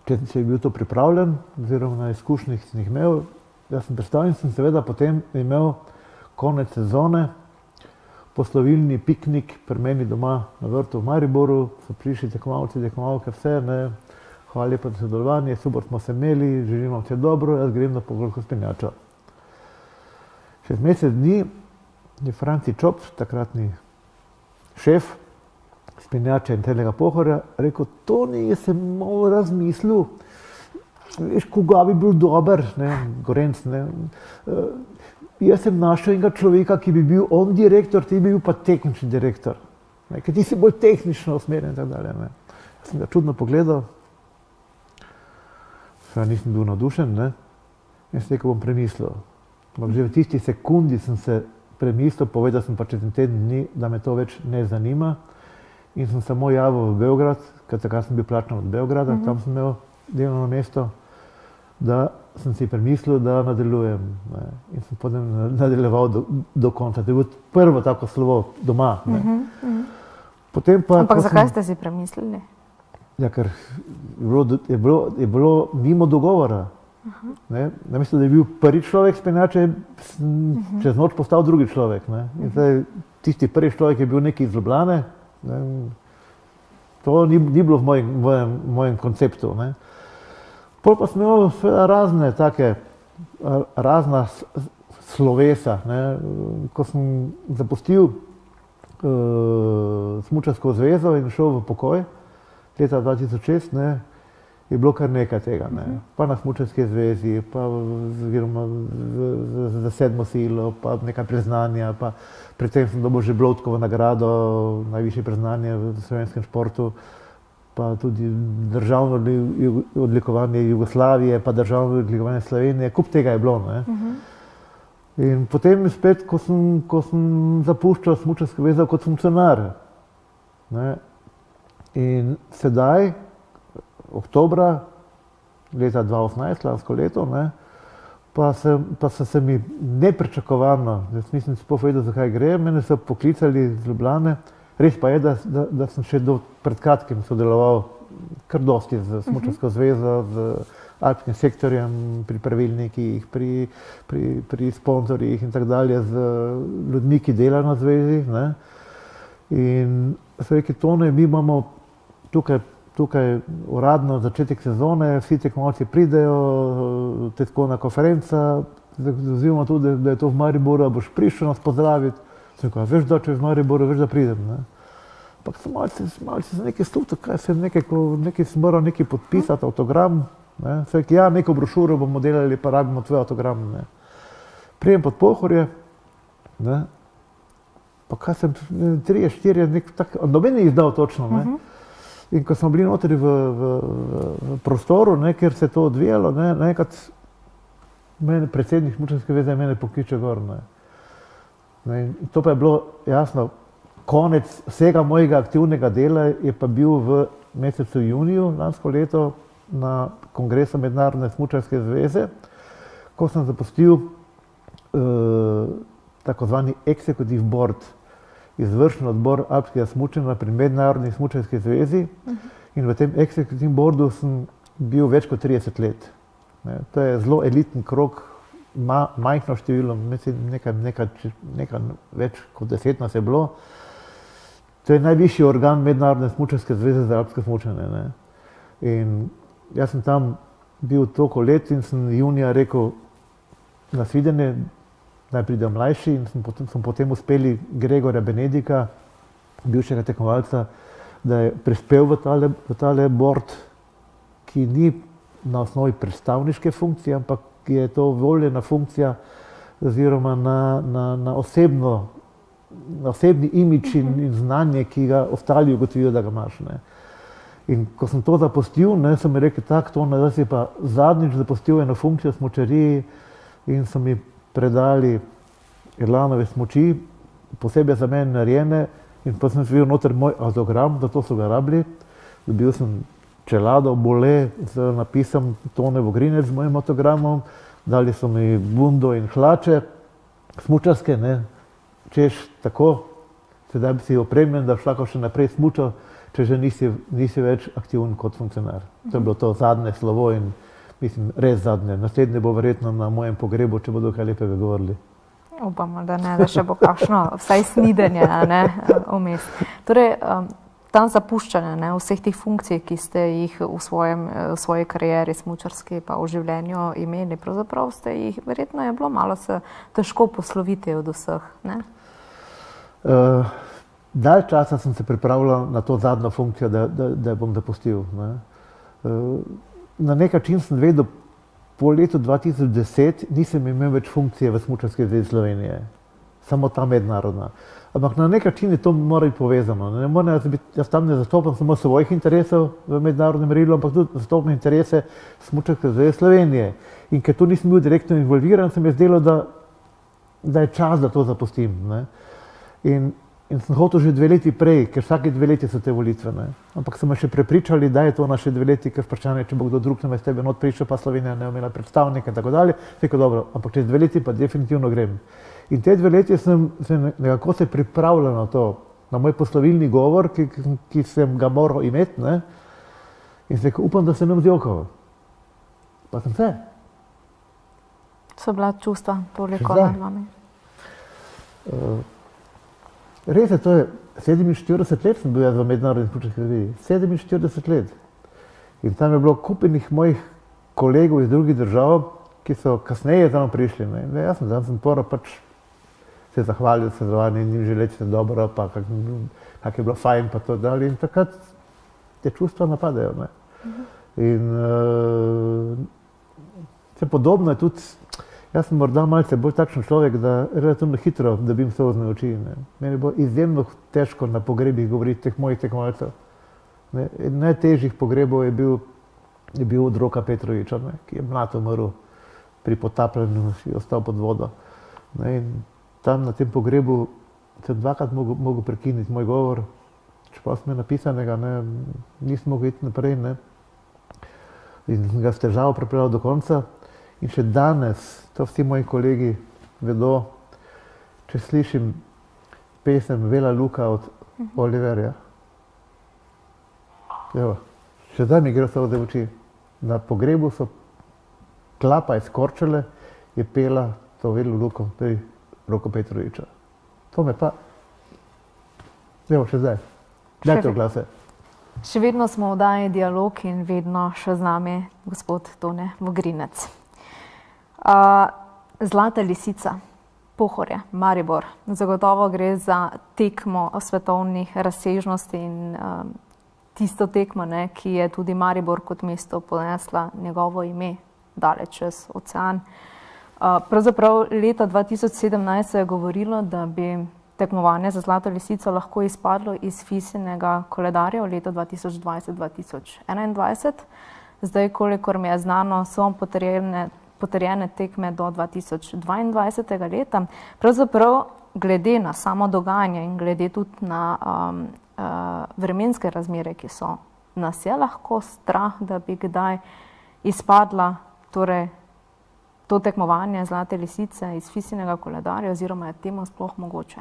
če je bil to pripravljen, oziroma na izkušnjah sem jih imel. Jaz sem predstavljen, sem seveda potem imel konec sezone, poslovilni piknik pri meni doma na vrtu v Mariboru, so prišli tekmovalci, tekmovalke, vse, ne, hvala lepa za sodelovanje, super smo se imeli, želim vam vse dobro, jaz grem na Pohorsko spenjačo. Čez mesec dni je Franci Čop, takratni šef spenjače in celega Pohorja, rekel, Toni, jaz sem malo razmislil, veš, koga bi bil dober, ne, Gorenc, ne. Jaz sem našel enega človeka, ki bi bil on direktor, ti bi bil pa tehnični direktor, ne, ker ti si bolj tehnično usmerjen in tako dalje. Ne. Jaz sem ga čudno pogledal, nisem bil navdušen, ne. In sem rekel, bom premislil. Ampak že v tisti sekundi sem se premislil, povedal sem pa čez teden dni, da me to več ne zanima. In sem samo javil v Beograd, ker takrat sem bil plačan od Beograda, tam sem imel delovno mesto, da sem si premislil, da nadaljujem. Ne. In sem potem nadaljeval do konca. To je bilo prvo tako slovo doma. Ne. Potem pa, ampak zakaj ste si premislili? Ja, ker je bilo mimo dogovora. Namesto da je bil prvi človek s penjače, čez noč postal drugi človek. Ne. In zdaj, tisti prvi človek je bil neki iz Ljubljane. Ne. To ni bilo v mojem konceptu. Ne. Pol pa sem imel razna slovesa. Ne. Ko sem zapustil Smučarsko zvezo in šel v pokoj leta 2006, ne, je bilo kar nekaj tega. Ne. Pa na Smučarski zvezi, pa za 7. silo, pa nekaj priznanja, pa predtem sem dobil že Bloudkovo nagrado, najvišje priznanje v slovenskem športu, pa tudi državno odlikovanje Jugoslavije, pa državno odlikovanje Slovenije, kup tega je bilo. Ne. In potem spet, ko sem zapuščal Smučarsko zvezo kot funkcionar. Ne. In sedaj, oktobra leta 2018, lansko leto, ne, pa so se mi nepričakovano, jaz nisem sploh vedel, zakaj gre, mene so poklicali iz Ljubljane. Res pa je, da sem še pred kratkim sodeloval kar dosti z Smučarsko zvezo, z alpskim sektorjem, pri pravilnikih, pri sponzorjih in tako dalje, z ljudmi, ki delajo na zvezi. Ne. In so rekli, Tone, mi imamo tukaj uradno začetek sezone, vsi tekmovalci pridejo, tiskovna konferenca, dozivamo tudi, da je to v Mariboru, boš prišel nas pozdraviti. Sem rekel, veš, da če v Mariboru, veš, da pridem. Ne. Ampak sem malce za nekaj sluto, nekaj sem moral nekaj podpisati, avtogram. Ne. Sem rekel, ja, neko brošuro bomo delali, pa rabimo tvoj avtogram. Ne. Prijem pod Pohorje, ne. Pa kaj sem, 3, 4, noben ni izdal točno. Ne. In ko smo bili notri v prostoru, ne, kjer se je to odvijalo, ne, naenkrat predsednik Smučarske zveze mene pokliče gor. Ne. Ne, to pa je bilo jasno, konec vsega mojega aktivnega dela je pa bil v mesecu juniju lansko leto na kongresu Mednarodne smučarske zveze, ko sem zapustil tako zvani executive board, izvršni odbor alpskega smučanja pri Mednarodni smučarski zvezi. In v tem executive boardu sem bil več kot 30 let. Ne, to je zelo elitni krog, majhno število, nekaj več kot 10 nas je bilo. To je najvišji organ Mednarodne smučarske zveze za alpsko smučanje. Ne. In jaz sem tam bil toliko let in sem junija rekel, nasvidenje, naj pridejo mlajši, in smo potem uspeli Gregorja Benedika, bivšega tekmovalca, da je prispel v tale board, ki ni na osnovi predstavniške funkcije, ampak je to voljena funkcija oziroma na osebni imidž in znanje, ki ga ostali ugotovijo, da ga imaš. Ne. In ko sem to zapustil, ne, so mi rekli, tako, da si pa zadnjič zapustil eno funkcijo smučariji, in so mi predali Erlanove smuči, posebej za mene narejene, in pa sem videl noter moj avtogram, zato so ga rabili. Dobil sem čelado, bole z napisom Tone Vogrinec z mojim avtogramom, dali so mi bundo in hlače, smučarske, ne, češ tako, sedaj bi si opremljen, da šlako še naprej smučal, če že nisi več aktiven kot funkcionar. To je bilo to zadnje slovo in mislim, res zadnje. Naslednje bo verjetno na mojem pogrebu, če bodo kaj lepega govorili. Upamo, da ne, da še bo kakšno, vsaj snidenje, ne, vmes. Torej, tam zapuščanje, ne, vseh teh funkcij, ki ste jih v svoji karieri smučarski pa v življenju imeli, pravzaprav ste jih, verjetno je bilo malo se težko posloviti od vseh, ne? Dalj časa sem se pripravljal na to zadnjo funkcijo, da jo bom zapustil. Ne. Na nek način sem vedel, po letu 2010 nisem imel več funkcije v Smučarski zvezi Slovenije. samo ta mednarodna. Ampak na nek način je to mora biti povezano. Ne more biti, jaz tam ne zastopam samo svojih interesov v mednarodnem merilu, ampak tudi zastopam interese Smučarske zveze Slovenije. In ker tu nisem bil direktno involviran, se mi je zdelo, da je čas, da to zapustim. Ne. In sem hotel že 2 leti prej, ker vsake 2 leti so te volitve. Ne. Ampak so me še prepričali, da je to na še 2 leti, ker vprašanje, če bo kdo drug namesto tebe not prišel, pa Slovenija ne imela predstavnika in tako dalje. Rekel, dobro, ampak čez 2 leti pa definitivno grem. In te 2 leti sem nekako se pripravljal na to, na moj poslovilni govor, ki sem ga moral imeti, ne. In se rekel, upam, da se ne bom zjokal. Pa sem se. So bila čustva toliko nad vami? Res je, to je 47 let sem bil jaz v mednarodni smučarski zvezi. 47 let. In tam je bilo kupenih mojih kolegov iz drugih držav, ki so kasneje tam prišli. Ne, jaz sem moral pač se zahvalil sodelovanju in jim želeti vse dobro, pa kak je bilo fajn, pa to dalje. In takrat te čustva napadajo. Ne. In se podobno je tudi, jaz sem morda malce bolj takšen človek, da relativno hitro dobim solzne oči. Ne. Meni je bilo izjemno težko na pogrebih govoriti teh mojih tekmovalcev. Najtežjih pogrebov je bil od Roka Petroviča, ne, ki je mlad umrl pri potapljanju, je ostal pod vodo. Ne, in tam na tem pogrebu sem 2-krat mogel prekiniti moj govor, čeprav sem je napisanega, ne, nisem mogel iti naprej. Ne. In sem ga s težavo pripeljal do konca. In še danes, to vsi moji kolegi vedo, če slišim pesem Vela Luka od Oliverja. Evo, še zdaj mi gre solze v oči. Na pogrebu so klapa iz Korčule je pela to Velo Luko pri Roku Petroviča. To me pa, evo še zdaj, dajte oglase. Še vedno smo v oddaji Dialog in vedno še z nami gospod Tone Vogrinec. Zlata lisica, Pohorje, Maribor. Zagotovo gre za tekmo svetovnih razsežnosti in tisto tekmo, ne, ki je tudi Maribor kot mesto ponesla njegovo ime daleč čez ocean. Pravzaprav leta 2017 se je govorilo, da bi tekmovanje za Zlato lisico lahko izpadlo iz FIS-inega koledarja v letu 2020-2021. Zdaj, kolikor mi je znano, so potrjene tekme do 2022. Leta. Pravzaprav glede na samo dogajanje in glede tudi na vremenske razmere, ki so, nas je lahko strah, da bi kdaj izpadla torej to tekmovanje Zlate lisice iz FIS-inega koledarja oziroma je temu sploh mogoče?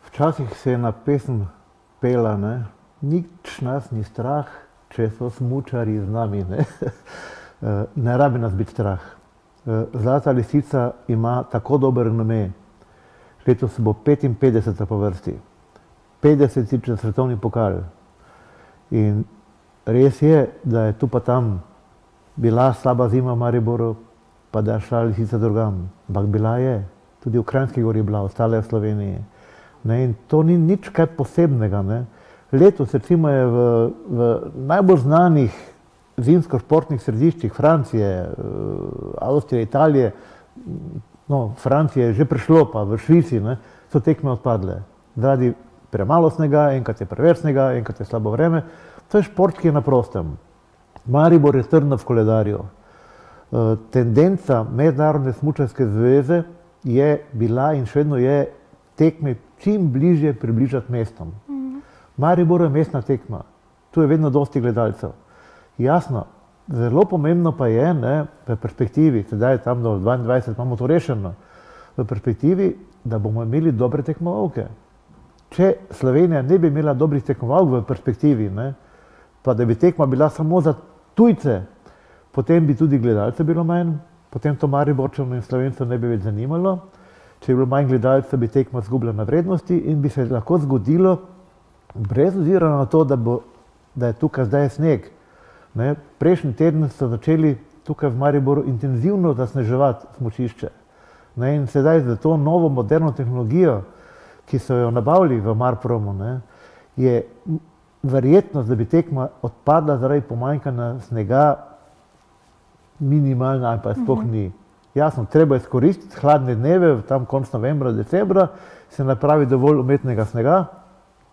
Včasih se je na pesem pela, ne, nič nas ni strah, če so smučarji z nami, ne. Ne rabi nas biti strah. Zlata lisica ima tako dober renome. Letos bo 55. po vrsti. 50. svetovni pokal. In res je, da je tu pa tam bila slaba zima v Mariboru, pa da je šla lisica drugam. Ampak bila je. Tudi v Kranjski Gori je bila, ostala je v Sloveniji. Ne, in to ni nič kaj posebnega. Ne. Letos recimo je v najbolj znanih zimsko-športnih središčih Francije, Avstrije, Italije, no, Francije je že prišlo, pa v Švici, ne, so tekme odpadle. Zaradi premalo snega, enkrat je preveč snega, enkrat je slabo vreme. To je šport, ki je na prostem. Maribor je trdno v koledarju. Tendenca Mednarodne smučarske zveze je bila in še vedno je tekme čim bližje približati mestom. Maribor je mestna tekma. Tu je vedno dosti gledalcev. Jasno, zelo pomembno pa je, ne, v perspektivi, sedaj je tam do 22, imamo to rešeno, v perspektivi, da bomo imeli dobre tekmovalke. Če Slovenija ne bi imela dobrih tekmovalk v perspektivi, ne, pa da bi tekma bila samo za tujce, potem bi tudi gledalcev bilo manj, potem to Mariborčanov in Slovencev ne bi več zanimalo. Če bi bilo manj gledalcev, bi tekma izgubila na vrednosti in bi se lahko zgodilo, brez ozira na to, da je tukaj zdaj sneg. Ne, prejšnji teden so začeli tukaj v Mariboru intenzivno zasneževati smučišče. Ne, in sedaj za to novo moderno tehnologijo, ki so jo nabavili v Marpromu, ne, je verjetnost, da bi tekma odpadla zaradi pomanjkanja snega minimalna ali pa sploh ni. Jasno, treba je izkoristiti hladne dneve, tam konec novembra, decembra, se napravi dovolj umetnega snega,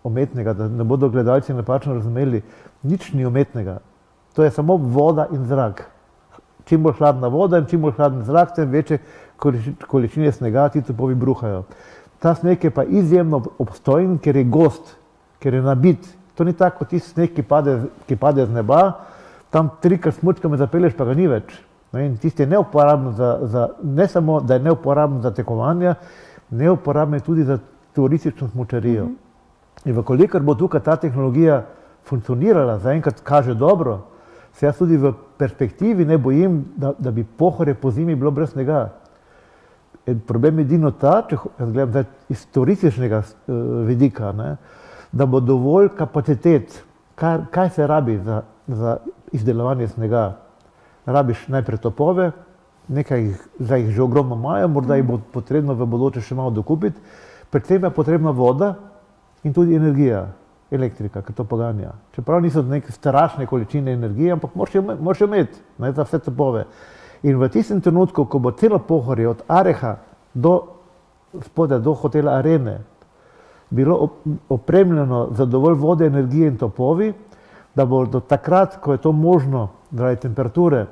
umetnega, da ne bodo gledalci napačno razumeli, nič ni umetnega. To je samo voda in zrak. Čim bolj hladna voda in čim bolj hladen zrak, tem večje količine snega ti topovi bruhajo. Ta sneg je pa izjemno obstojen, ker je gost, ker je nabit. To ni tako kot tisti sneg, ki pade z neba, tam trikrat smučkami zapelješ, pa ga ni več. In tisti je neuporaben ne samo, da je neuporaben za tekovanja, neuporaben je tudi za turistično smučarijo. In vkolikor bo tukaj ta tehnologija funkcionirala, zaenkrat kaže dobro, se jaz tudi v perspektivi ne bojim, da bi Pohorje po zimi bilo brez snega. Problem je edino ta, če jaz gledam zdaj iz turističnega vidika, da bo dovolj kapacitet, kaj se rabi za izdelovanje snega. Rabiš najprej topove, nekaj jih že ogromno imajo, morda jih bo potrebno v bodoče še malo dokupiti, predvsem je potrebna voda in tudi energija, elektrika, ki to poganja. Čeprav niso neke strašne količine energije, ampak moraš jo imeti za vse topove. In v tistem trenutku, ko bo celo Pohorje od Areha do spodaj do hotela Arene bilo opremljeno za dovolj vode, energije in topovi, da bo do takrat, ko je to možno zaradi temperature,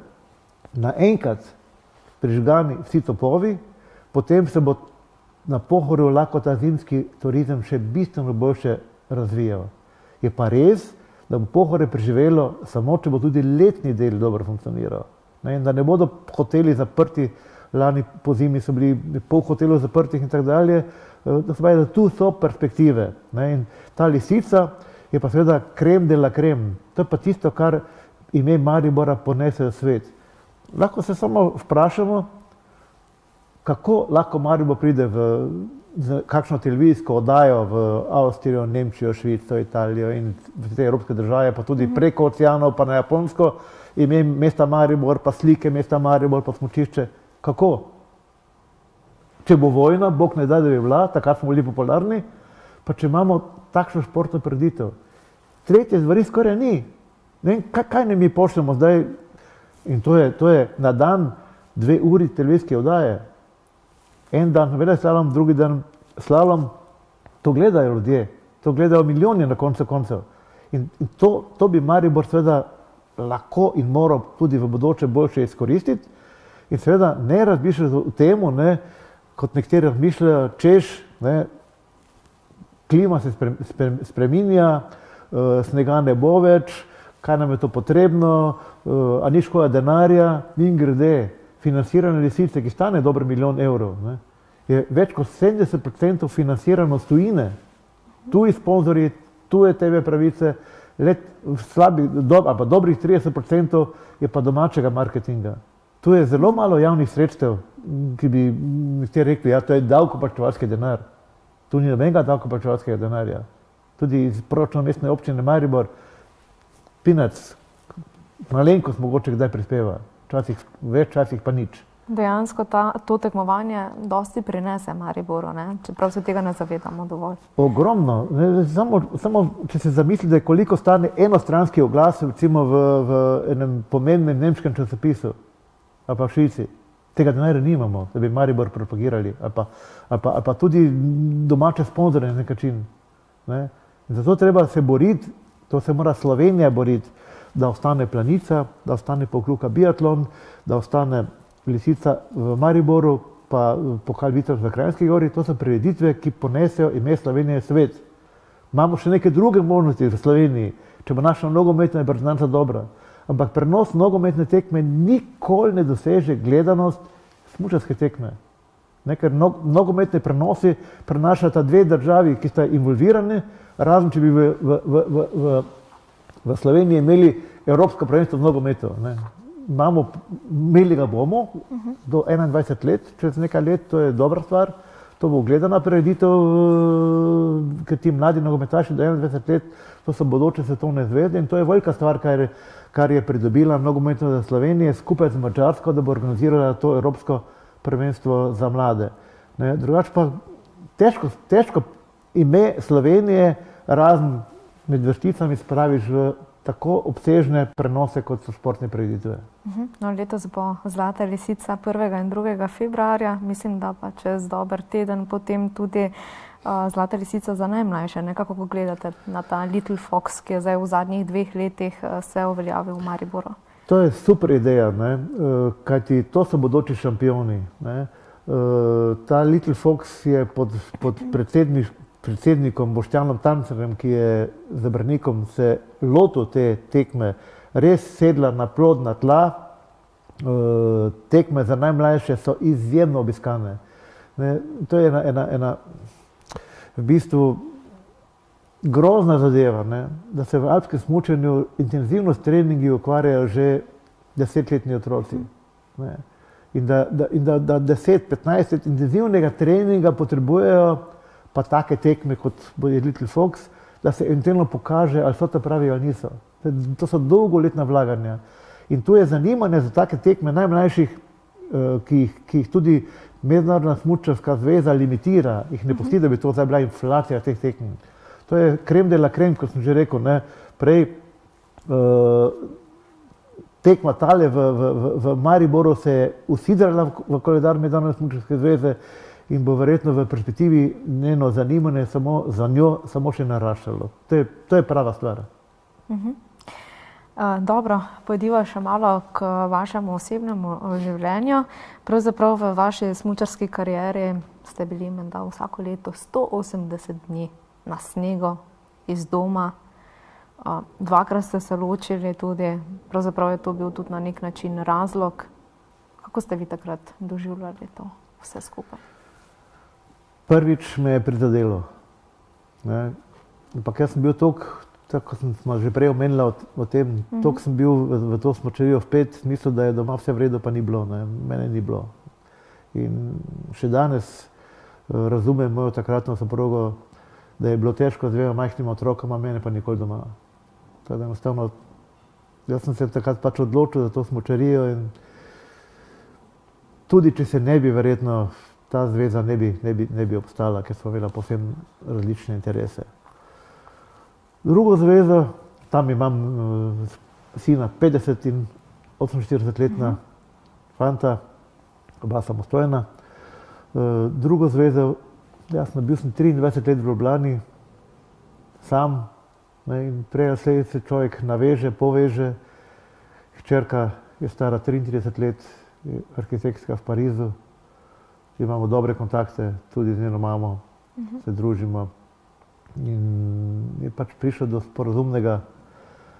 naenkrat prižgani vsi topovi, potem se bo na Pohorju lahko ta zimski turizem še bistveno boljše razvijal. Je pa res, da bo Pohorje preživelo samo, če bo tudi letni del dobro funkcioniral. In da ne bodo hoteli zaprti, lani po zimi so bili pol hotelov zaprtih in tako dalje, da se pravi, da tu so perspektive. In ta Lisica je pa seveda krem de la krem. To je pa tisto, kar ime Maribora ponese v svet. Lahko se samo vprašamo, kako lahko Maribor pride v kakšno televizijsko oddajo v Avstrijo, Nemčijo, Švico, Italijo in v te evropske države, pa tudi preko oceanov, pa na Japonsko, ime mesta Maribor, pa slike mesta Maribor, pa smučišče. Kako? Če bo vojna, Bog ne da, da bi bila, takrat smo bili popularni, pa če imamo takšno športno prireditev. Tretje stvari skoraj ni. Ne vem, kaj ne mi pošljemo zdaj, in to je na dan 2 uri televizijske oddaje. En dan veleslalom, drugi dan slalom, to gledajo ljudje, to gledajo milijoni na koncu koncev. In to bi Maribor seveda lahko in moral tudi v bodoče boljše izkoristiti. In seveda ne razmišljati o temu, kot nekateri razmišljajo, češ, klima se spreminja, snega ne bo več, kaj nam je to potrebno, a ni škoda denarja, mimogrede, financiranje Lisice, ki stane dobro 1 milijon evrov, je več kot 70% financirano s tujine. Tuji sponzorji, tuje TV pravice, dobrih 30% je pa domačega marketinga. Tu je zelo malo javnih sredstev, ki bi nekateri rekli, ja, to je davkoplačevalski denar. Tu ni nobenega davkoplačevalskega denarja. Tudi iz proračuna mestne občine Maribor, peanuts, malenkost mogoče kdaj prispeva, včasih več, včasih pa nič. Dejansko to tekmovanje dosti prinese Mariboru, čeprav se tega ne zavedamo dovolj. Ogromno. Samo če se zamislite, koliko stane enostranski oglas recimo v enem pomembnem nemškem časopisu ali pa v Švici. Tega denarja nimamo, da bi Maribor propagirali, ali pa tudi domače sponzorje na nek način. Zato treba se boriti, to se mora Slovenija boriti, da ostane Planica, da ostane Pokljuka biatlon, da ostane Lisica v Mariboru, pa Pokal Vitorž v Kranjski Gori. To so prireditve, ki ponesejo ime Slovenije v svet. Imamo še neke druge možnosti v Sloveniji, če bo naša nogometna reprezentanca dobra. Ampak prenos nogometne tekme nikoli ne doseže gledanost smučarske tekme. Ker nogometne prenosi prenašata 2 državi, ki sta involvirani, razen če bi v Sloveniji imeli Evropsko prvenstvo v nogometu. Imeli ga bomo do 21 let, čez nekaj let, to je dobra stvar. To bo gledana prireditev, ker ti mladi nogometaši do 21 let, to so bodoče svetovne zvezde in to je velika stvar, kar je pridobila nogometna Slovenija skupaj z Madžarsko, da bo organizirala to Evropsko prvenstvo za mlade. Drugače pa težko ime Slovenije razen med vrsticami spraviš v tako obsežne prenose, kot so športne prireditve. No, letos bo Zlata lisica 1. in 2. februarja, mislim, da pa čez dober teden potem tudi Zlata lisica za najmlajše. Nekako, ko gledate na ta Little Fox, ki je zdaj v zadnjih 2 letih se uveljavil v Mariboru. To je super ideja, ne? Kajti to so bodoči šampioni. Ne? Ta Little Fox je pod predsednikom Boštjanom Tancerjem, ki je z Brnikom se lotil te tekme, res sedla na plodna tla. Tekme za najmlajše so izjemno obiskane. Ne? To je ena v bistvu grozna zadeva, ne? Da se v alpskem smučanju intenzivno s treningi ukvarjajo že 10-letni otroci. Ne? In da 10-15 let intenzivnega treninga potrebujejo pa take tekme, kot je Little Fox, da se eventualno pokaže, ali so to pravi ali niso. To so dolgoletna vlaganja. In tu je zanimanje za take tekme najmlajših, ki jih tudi Mednarodna smučarska zveza limitira, jih ne pusti, da bi to zdaj bila inflacija teh tekem. To je krem de la krem, kot sem že rekel, ne. Prej tekma tale v Mariboru se je usidrala v koledar Mednarodne smučarske zveze in bo verjetno v perspektivi njeno zanimanje za njo samo še naraščalo. To je prava stvar. Dobro, pojdiva še malo k vašemu osebnemu življenju. Pravzaprav v vaši smučarski karieri ste bili menda vsako leto 180 dni na snegu iz doma. 2-krat ste se ločili tudi, pravzaprav je to bil tudi na nek način razlog. Kako ste vi takrat doživljali to vse skupaj? Prvič me je prizadelo. Ampak jaz sem bil tako smo že prej omenila o tem, toliko sem bil v to smučarijo vpet, mislil, da je doma vse v redu, pa ni bilo, ne. Mene ni bilo. In še danes razumem mojo takratno soprogo, da je bilo težko z 2 majhnima otrokoma, mene pa nikoli doma. Tako da enostavno, jaz sem se takrat pač odločil za to smučarijo in tudi če se ne bi verjetno ta zveza ne bi obstala, ker smo imeli povsem različne interese. Drugo zvezo, tam imam sina 50 in 48-letna fanta, oba samostojna. Drugo zvezo, jasno, bil sem 23 let v Ljubljani, sam, ne, in prej ali slej se človek naveže, poveže. Hčerka je stara 33 let, je arhitektka v Parizu. Imamo dobre kontakte, tudi z njeno mamo, se družimo. In je pač prišlo do sporazumnega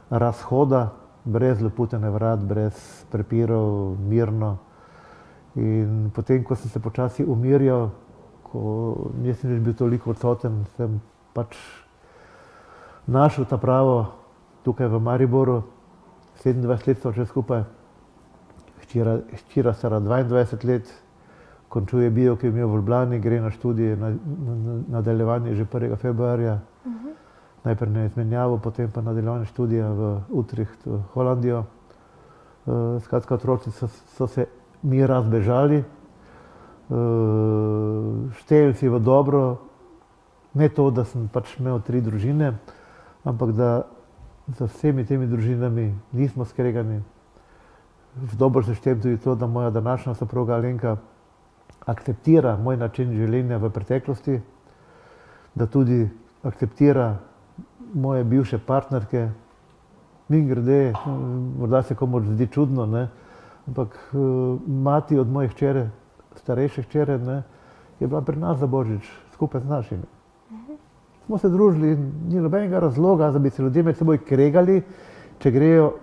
razhoda, brez loputene vrat, brez prepirov, mirno. In potem, ko sem se počasi umirjal, ko nisem več bil toliko odsoten, sem pač našel ta pravo tukaj v Mariboru. 27 let so že skupaj, hčera stara 22 let, končuje biokemijo v Ljubljani, gre na študije, nadaljevanje že 1. februarja. Najprej na izmenjavo, potem pa nadaljevanje študija v Utrecht, v Holandijo. Skratka, otroci so se mi razbežali. Štejem si v dobro, ne to, da sem pač imel 3 družine, ampak da za vsemi temi družinami nismo skregani. V dobro se štejem tudi to, da moja današnja soproga Alenka akceptira moj način življenja v preteklosti, da tudi akceptira moje bivše partnerke. Mimogrede, morda se komu zdi čudno, ne, ampak mati od moje hčere, starejše hčere, ne, je bila pri nas za Božič, skupaj z našimi. Smo se družili in ni nobenega razloga, da bi se ljudje med seboj kregali, če grejo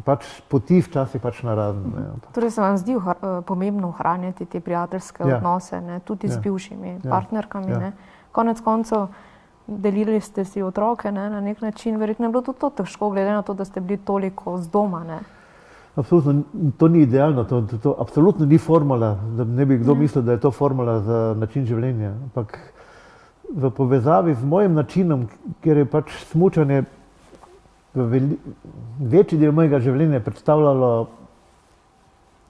pač poti včasih pač naravne. Torej se vam zdi pomembno ohranjati te prijateljske odnose, ne, tudi z bivšimi partnerkami, ne. Konec koncev delili ste si otroke, ne, na nek način, verjetno je bilo tudi to težko, glede na to, da ste bili toliko z doma, ne. Absolutno, to ni idealno, to absolutno ni formula, da ne bi kdo mislil, da je to formula za način življenja, ampak v povezavi z mojim načinom, ker je pač smučanje večji del mojega življenja predstavljalo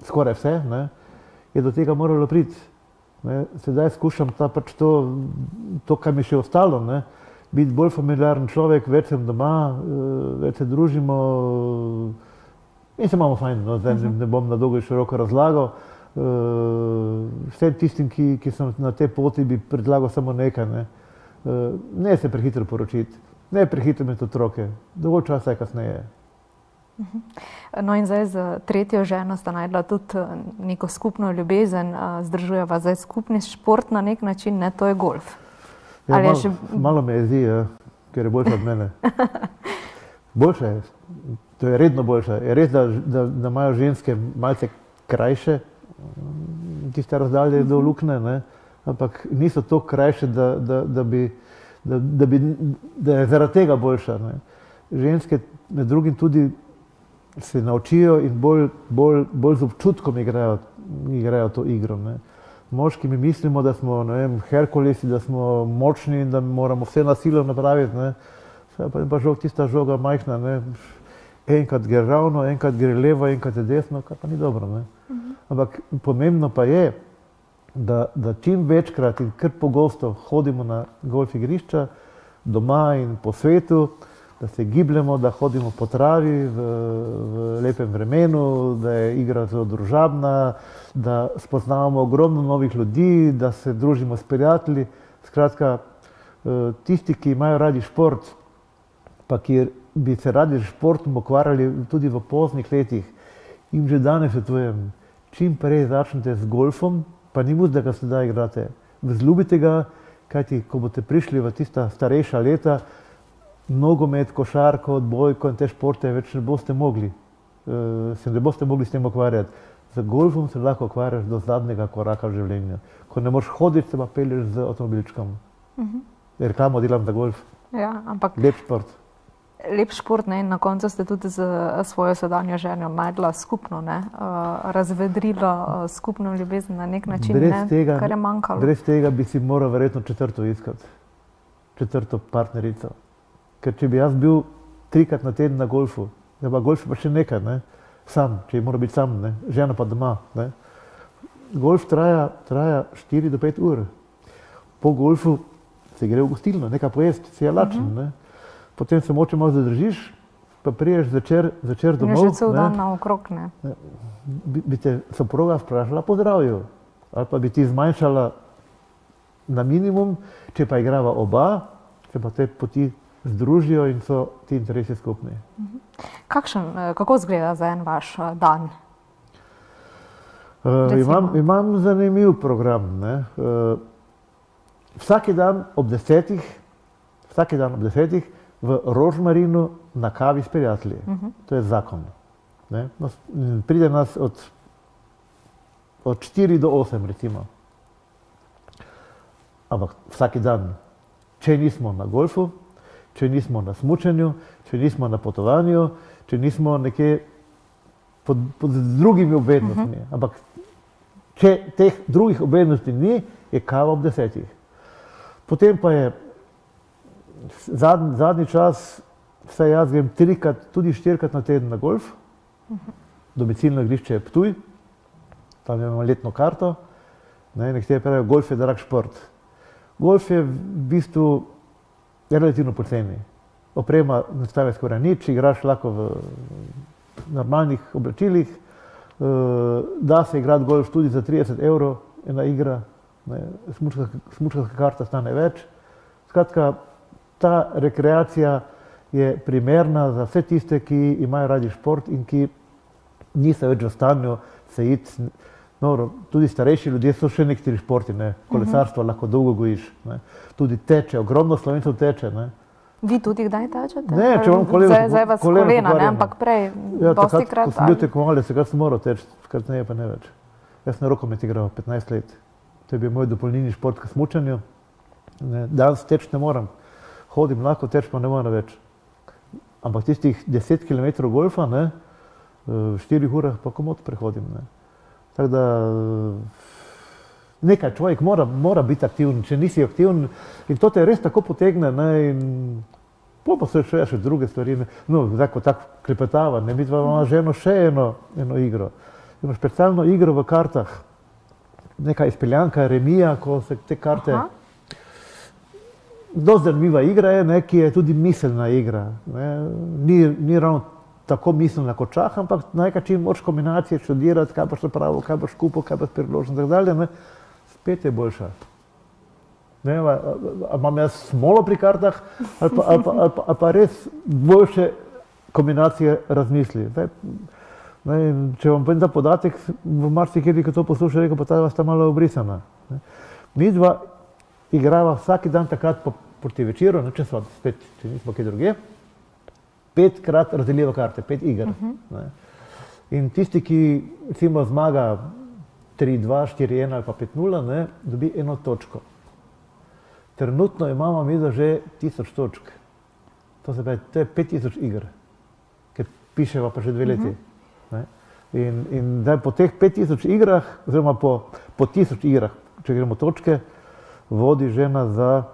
skoraj vse, ne, je do tega moralo priti. Sedaj skušam pač to, kar mi še ostalo, ne, biti bolj familiaren človek, več sem doma, več se družimo in se imamo fajn, no, zdaj ne bom na dolgo in široko razlagal. Vsem tistim, ki so na tej poti, bi predlagal samo nekaj, ne se prehitro poročiti, ne prehitro imeti otroke, dovolj časa je kasneje. No in zdaj z tretjo ženo sta najdla tudi neko skupno ljubezen, združujeva zdaj skupni šport na nek način, ne, to je golf. Ja, malo me jezi, ker je boljša od mene. Boljša je, to je redno boljša. Je res, da imajo ženske malce krajše, tiste razdalje do lukne, ne? Ampak niso to krajše, da je zaradi tega boljša. Ne? Ženske med drugim tudi se naučijo in bolj z občutkom igrajo to igro. Ne? Moški mi mislimo, da smo, ne vem, Herkulesi, da smo močni in da moramo vse na silo napraviti, ne? Pa tista žoga majhna, ne? Enkrat gre ravno, enkrat gre levo, enkrat je desno, kar pa ni dobro. Ne? Ampak pomembno pa je, da čim večkrat in kar pogosto hodimo na golf igrišča, doma in po svetu, da se gibljemo, da hodimo po travi v lepem vremenu, da je igra zelo družabna, da spoznavamo ogromno novih ljudi, da se družimo s prijatelji. Skratka, tisti, ki imajo radi šport, pa ki bi se radi s športom ukvarjali tudi v poznih letih, jim že danes svetujem, čim prej začnete z golfom, pa ni must, da ga sedaj igrate. Vzljubite ga, kajti ko boste prišli v tista starejša leta, nogomet, košarko, odbojko in te športe več ne boste mogli. Se ne boste mogli s tem ukvarjati. Z golfom se lahko ukvarjaš do zadnjega koraka v življenju. Ko ne moreš hoditi, se pa pelješ z avtomobilčkom. Reklamo delam za golf. Ja, ampak lep šport. Lep šport, ne, in na koncu ste tudi z svojo sedanjo ženo najdla skupno, ne, razvedrila skupno ljubezen na nek način, kar je manjkalo. Brez tega bi si moral verjetno četrto iskati, četrto partnerico. Ker če bi jaz bil 3-krat na teden na golfu, ja pa golf pa še nekaj, ne, sam, če mora biti sam, ne, žena pa doma, ne. Golf traja 4 do 5 ur. Po golfu se gre v gostilno, nekaj pojesti, si je lačen, ne. Potem se moče malo zadržiš, pa priješ zvečer domov. Ne že cel dan naokrog, ne. Bi te soproga vprašala po zdravju, ali pa bi ti zmanjšala na minimum, če pa igrava oba, se pa te poti združijo in so ti interesi skupni. Kako izgleda za en vaš dan? Imam zanimiv program, ne. Vsak dan ob 10 v Rožmarinu na kavi s prijatelji. To je zakon. Ne? Pride nas od 4 do 8 recimo. Ampak vsak dan, če nismo na golfu, če nismo na smučanju, če nismo na potovanju, če nismo nekje pod drugimi obveznostmi. Ampak če teh drugih obveznosti ni, je kava ob 10. Potem pa je zadnji čas, vsaj jaz grem 3-krat, tudi 4-krat na teden na golf. Domicilno igrišče je Ptuj, tam imamo letno karto. Nekateri pravijo, golf je drag šport. Golf je v bistvu relativno poceni. Oprema ne stane skoraj nič, igraš lahko v normalnih oblačilih. Da se igrati golf tudi za 30 evrov, ena igra, smučarska karta stane več. Skratka, ta rekreacija je primerna za vse tiste, ki imajo radi šport in ki niso več v stanju se iti. Tudi starejši ljudje so še nekateri športi, kolesarstvo lahko dolgo gojiš. Tudi teče, ogromno Slovencev teče. Vi tudi kdaj tečete? Ne, če imam koleno. Zdaj vas kolena, ampak prej dostikrat. Ko sem bil tekmovalec, takrat sem moral teči, kasneje pa ne več. Jaz sem rokomet igral 15 let. To je bil moj dopolnilni šport k smučanju. Danes teči ne moram. Hodim lahko, teči pa ne moram več. Ampak tistih 10 km golfa, v 4 urah pa komot prehodim. Tako da nekaj človek mora biti aktiven, če nisi aktiven in to te res tako potegne in pa se še druge stvari. Zdaj ko tako klepetava, mi dva imamo ženo še eno igro. Eno specialno igro v kartah. Neka izpeljanka, remija, ko se te karte dosti zanimiva igra je, ne, ki je tudi miselna igra. Ne. Ni ravno tako miselna kot šah, ampak na nek način moraš kombinacije študirati, kaj boš napravil, kaj boš kupil, kaj boš priložil in tako dalje. Ne. Spet je boljša. Ne, ali imam jaz smolo pri kartah, ali pa res boljše kombinacije razmisli. Ne, če vam povem ta podatek, v marsikateri, ki to posluša, rekel, pa ta vas sta malo obrisana. Ne. Mi dva igrava vsak dan takrat proti večeru, ne, če nismo kje drugje, 5-krat razdeliva karte, 5 iger. Ne. In tisti, ki recimo zmaga 3-2, 4-1 ali pa 5-0, ne, dobi 1 točko. Trenutno imamo mi že 1000 točk. To se pravi, to je 5000 iger, ker piševa pa že 2 leti. Ne. In zdaj po teh 5000 igrah, oziroma po 1000 igrah, če gremo točke, vodi žena za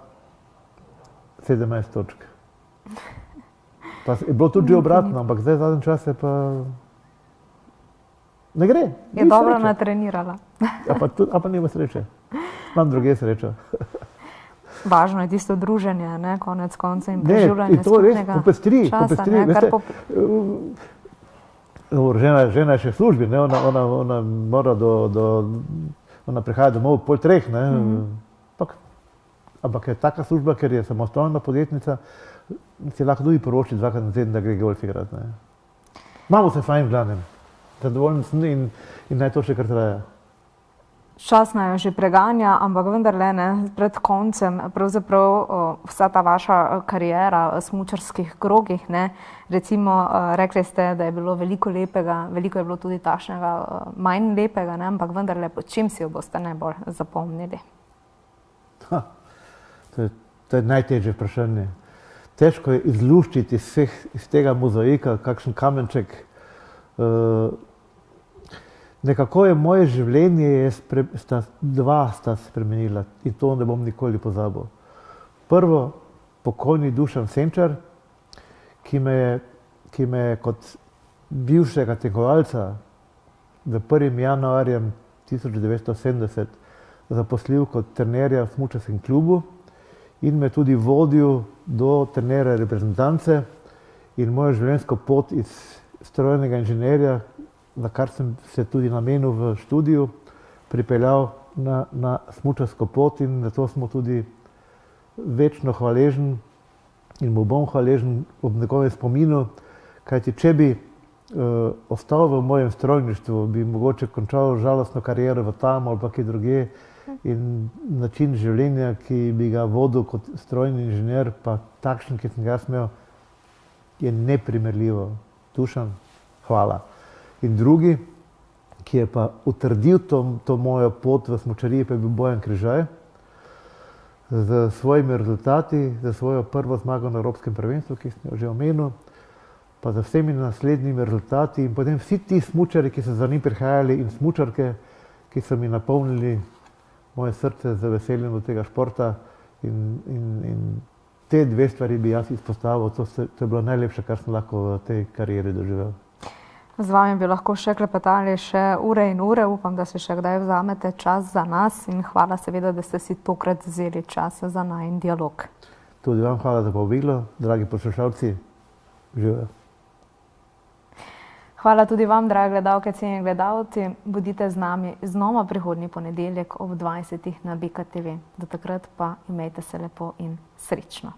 17 točk. Pa je bilo tudi že obratno, ampak zdaj zadnjem času pa ne gre. Je dobro natrenirala. A pa nima sreče. Imam druge srečo. Važno je tisto druženje, ne, konec konca in preživljanje skupnega časa. Žena je še v službi, ne, ona mora ona prihaja domov ob 2:30, ne. Ampak je taka služba, ker je samostojna podjetnica, si lahko tudi poroči 2-krat na teden, da gre golf igrati. Ne. Imamo se fajn v glavnem, zadovoljen sem in naj to še kar traja. Čas naj jo že preganja, ampak vendarle ne, pred koncem pravzaprav vsa ta vaša kariera v smučarskih krogih, ne, recimo rekli ste, da je bilo veliko lepega, veliko je bilo tudi takšnega manj lepega, ne, ampak vendarle po čem si jo boste najbolj zapomnili? To je najtežje vprašanje. Težko je izluščiti iz tega mozaika kakšen kamenček. Nekako je moje življenje, dva sta spremenila in to ne bom nikoli pozabil. Prvo, pokojni Dušan Senčar, ki me je kot bivšega tekmovalca z 1. januarjem 1970 zaposlil kot trenerja v smučarskem klubu in me tudi vodil do trenerja reprezentance in mojo življenjsko pot iz strojnega inženirja, na kar sem se tudi namenil v študiju, pripeljal na smučarsko pot in zato smo tudi večno hvaležen in mu bom hvaležen ob njegovem spominu, kajti če bi ostal v mojem strojništvu, bi mogoče končal žalostno kariero v tam ali pa kje drugje in način življenja, ki bi ga vodil kot strojni inženir, pa takšen, ki sem ga imel, je neprimerljivo. Dušan, hvala. In drugi, ki je pa utrdil to mojo pot v smučariji, pa je bil Bojan Križaj z svojimi rezultati, za svojo prvo zmago na Evropskem prvenstvu, ki sem jo že omenil, pa za vsemi naslednjimi rezultati in potem vsi ti smučari, ki so za njim prihajali in smučarke, ki so mi napolnili moje srce z veseljem do tega športa in te dve stvari bi jaz izpostavil, to je bilo najlepše, kar sem lahko v tej karieri doživel. Z vami bi lahko še klepetali še ure in ure, upam, da si še kdaj vzamete čas za nas in hvala seveda, da ste si tokrat vzeli čas za najin dialog. Tudi vam hvala za povabilo, dragi poslušalci, živjo. Hvala tudi vam, drage gledalke, cenjeni gledalci. Bodite z nami znova prihodnji ponedeljek ob 20. na BK TV. Do takrat pa imejte se lepo in srečno.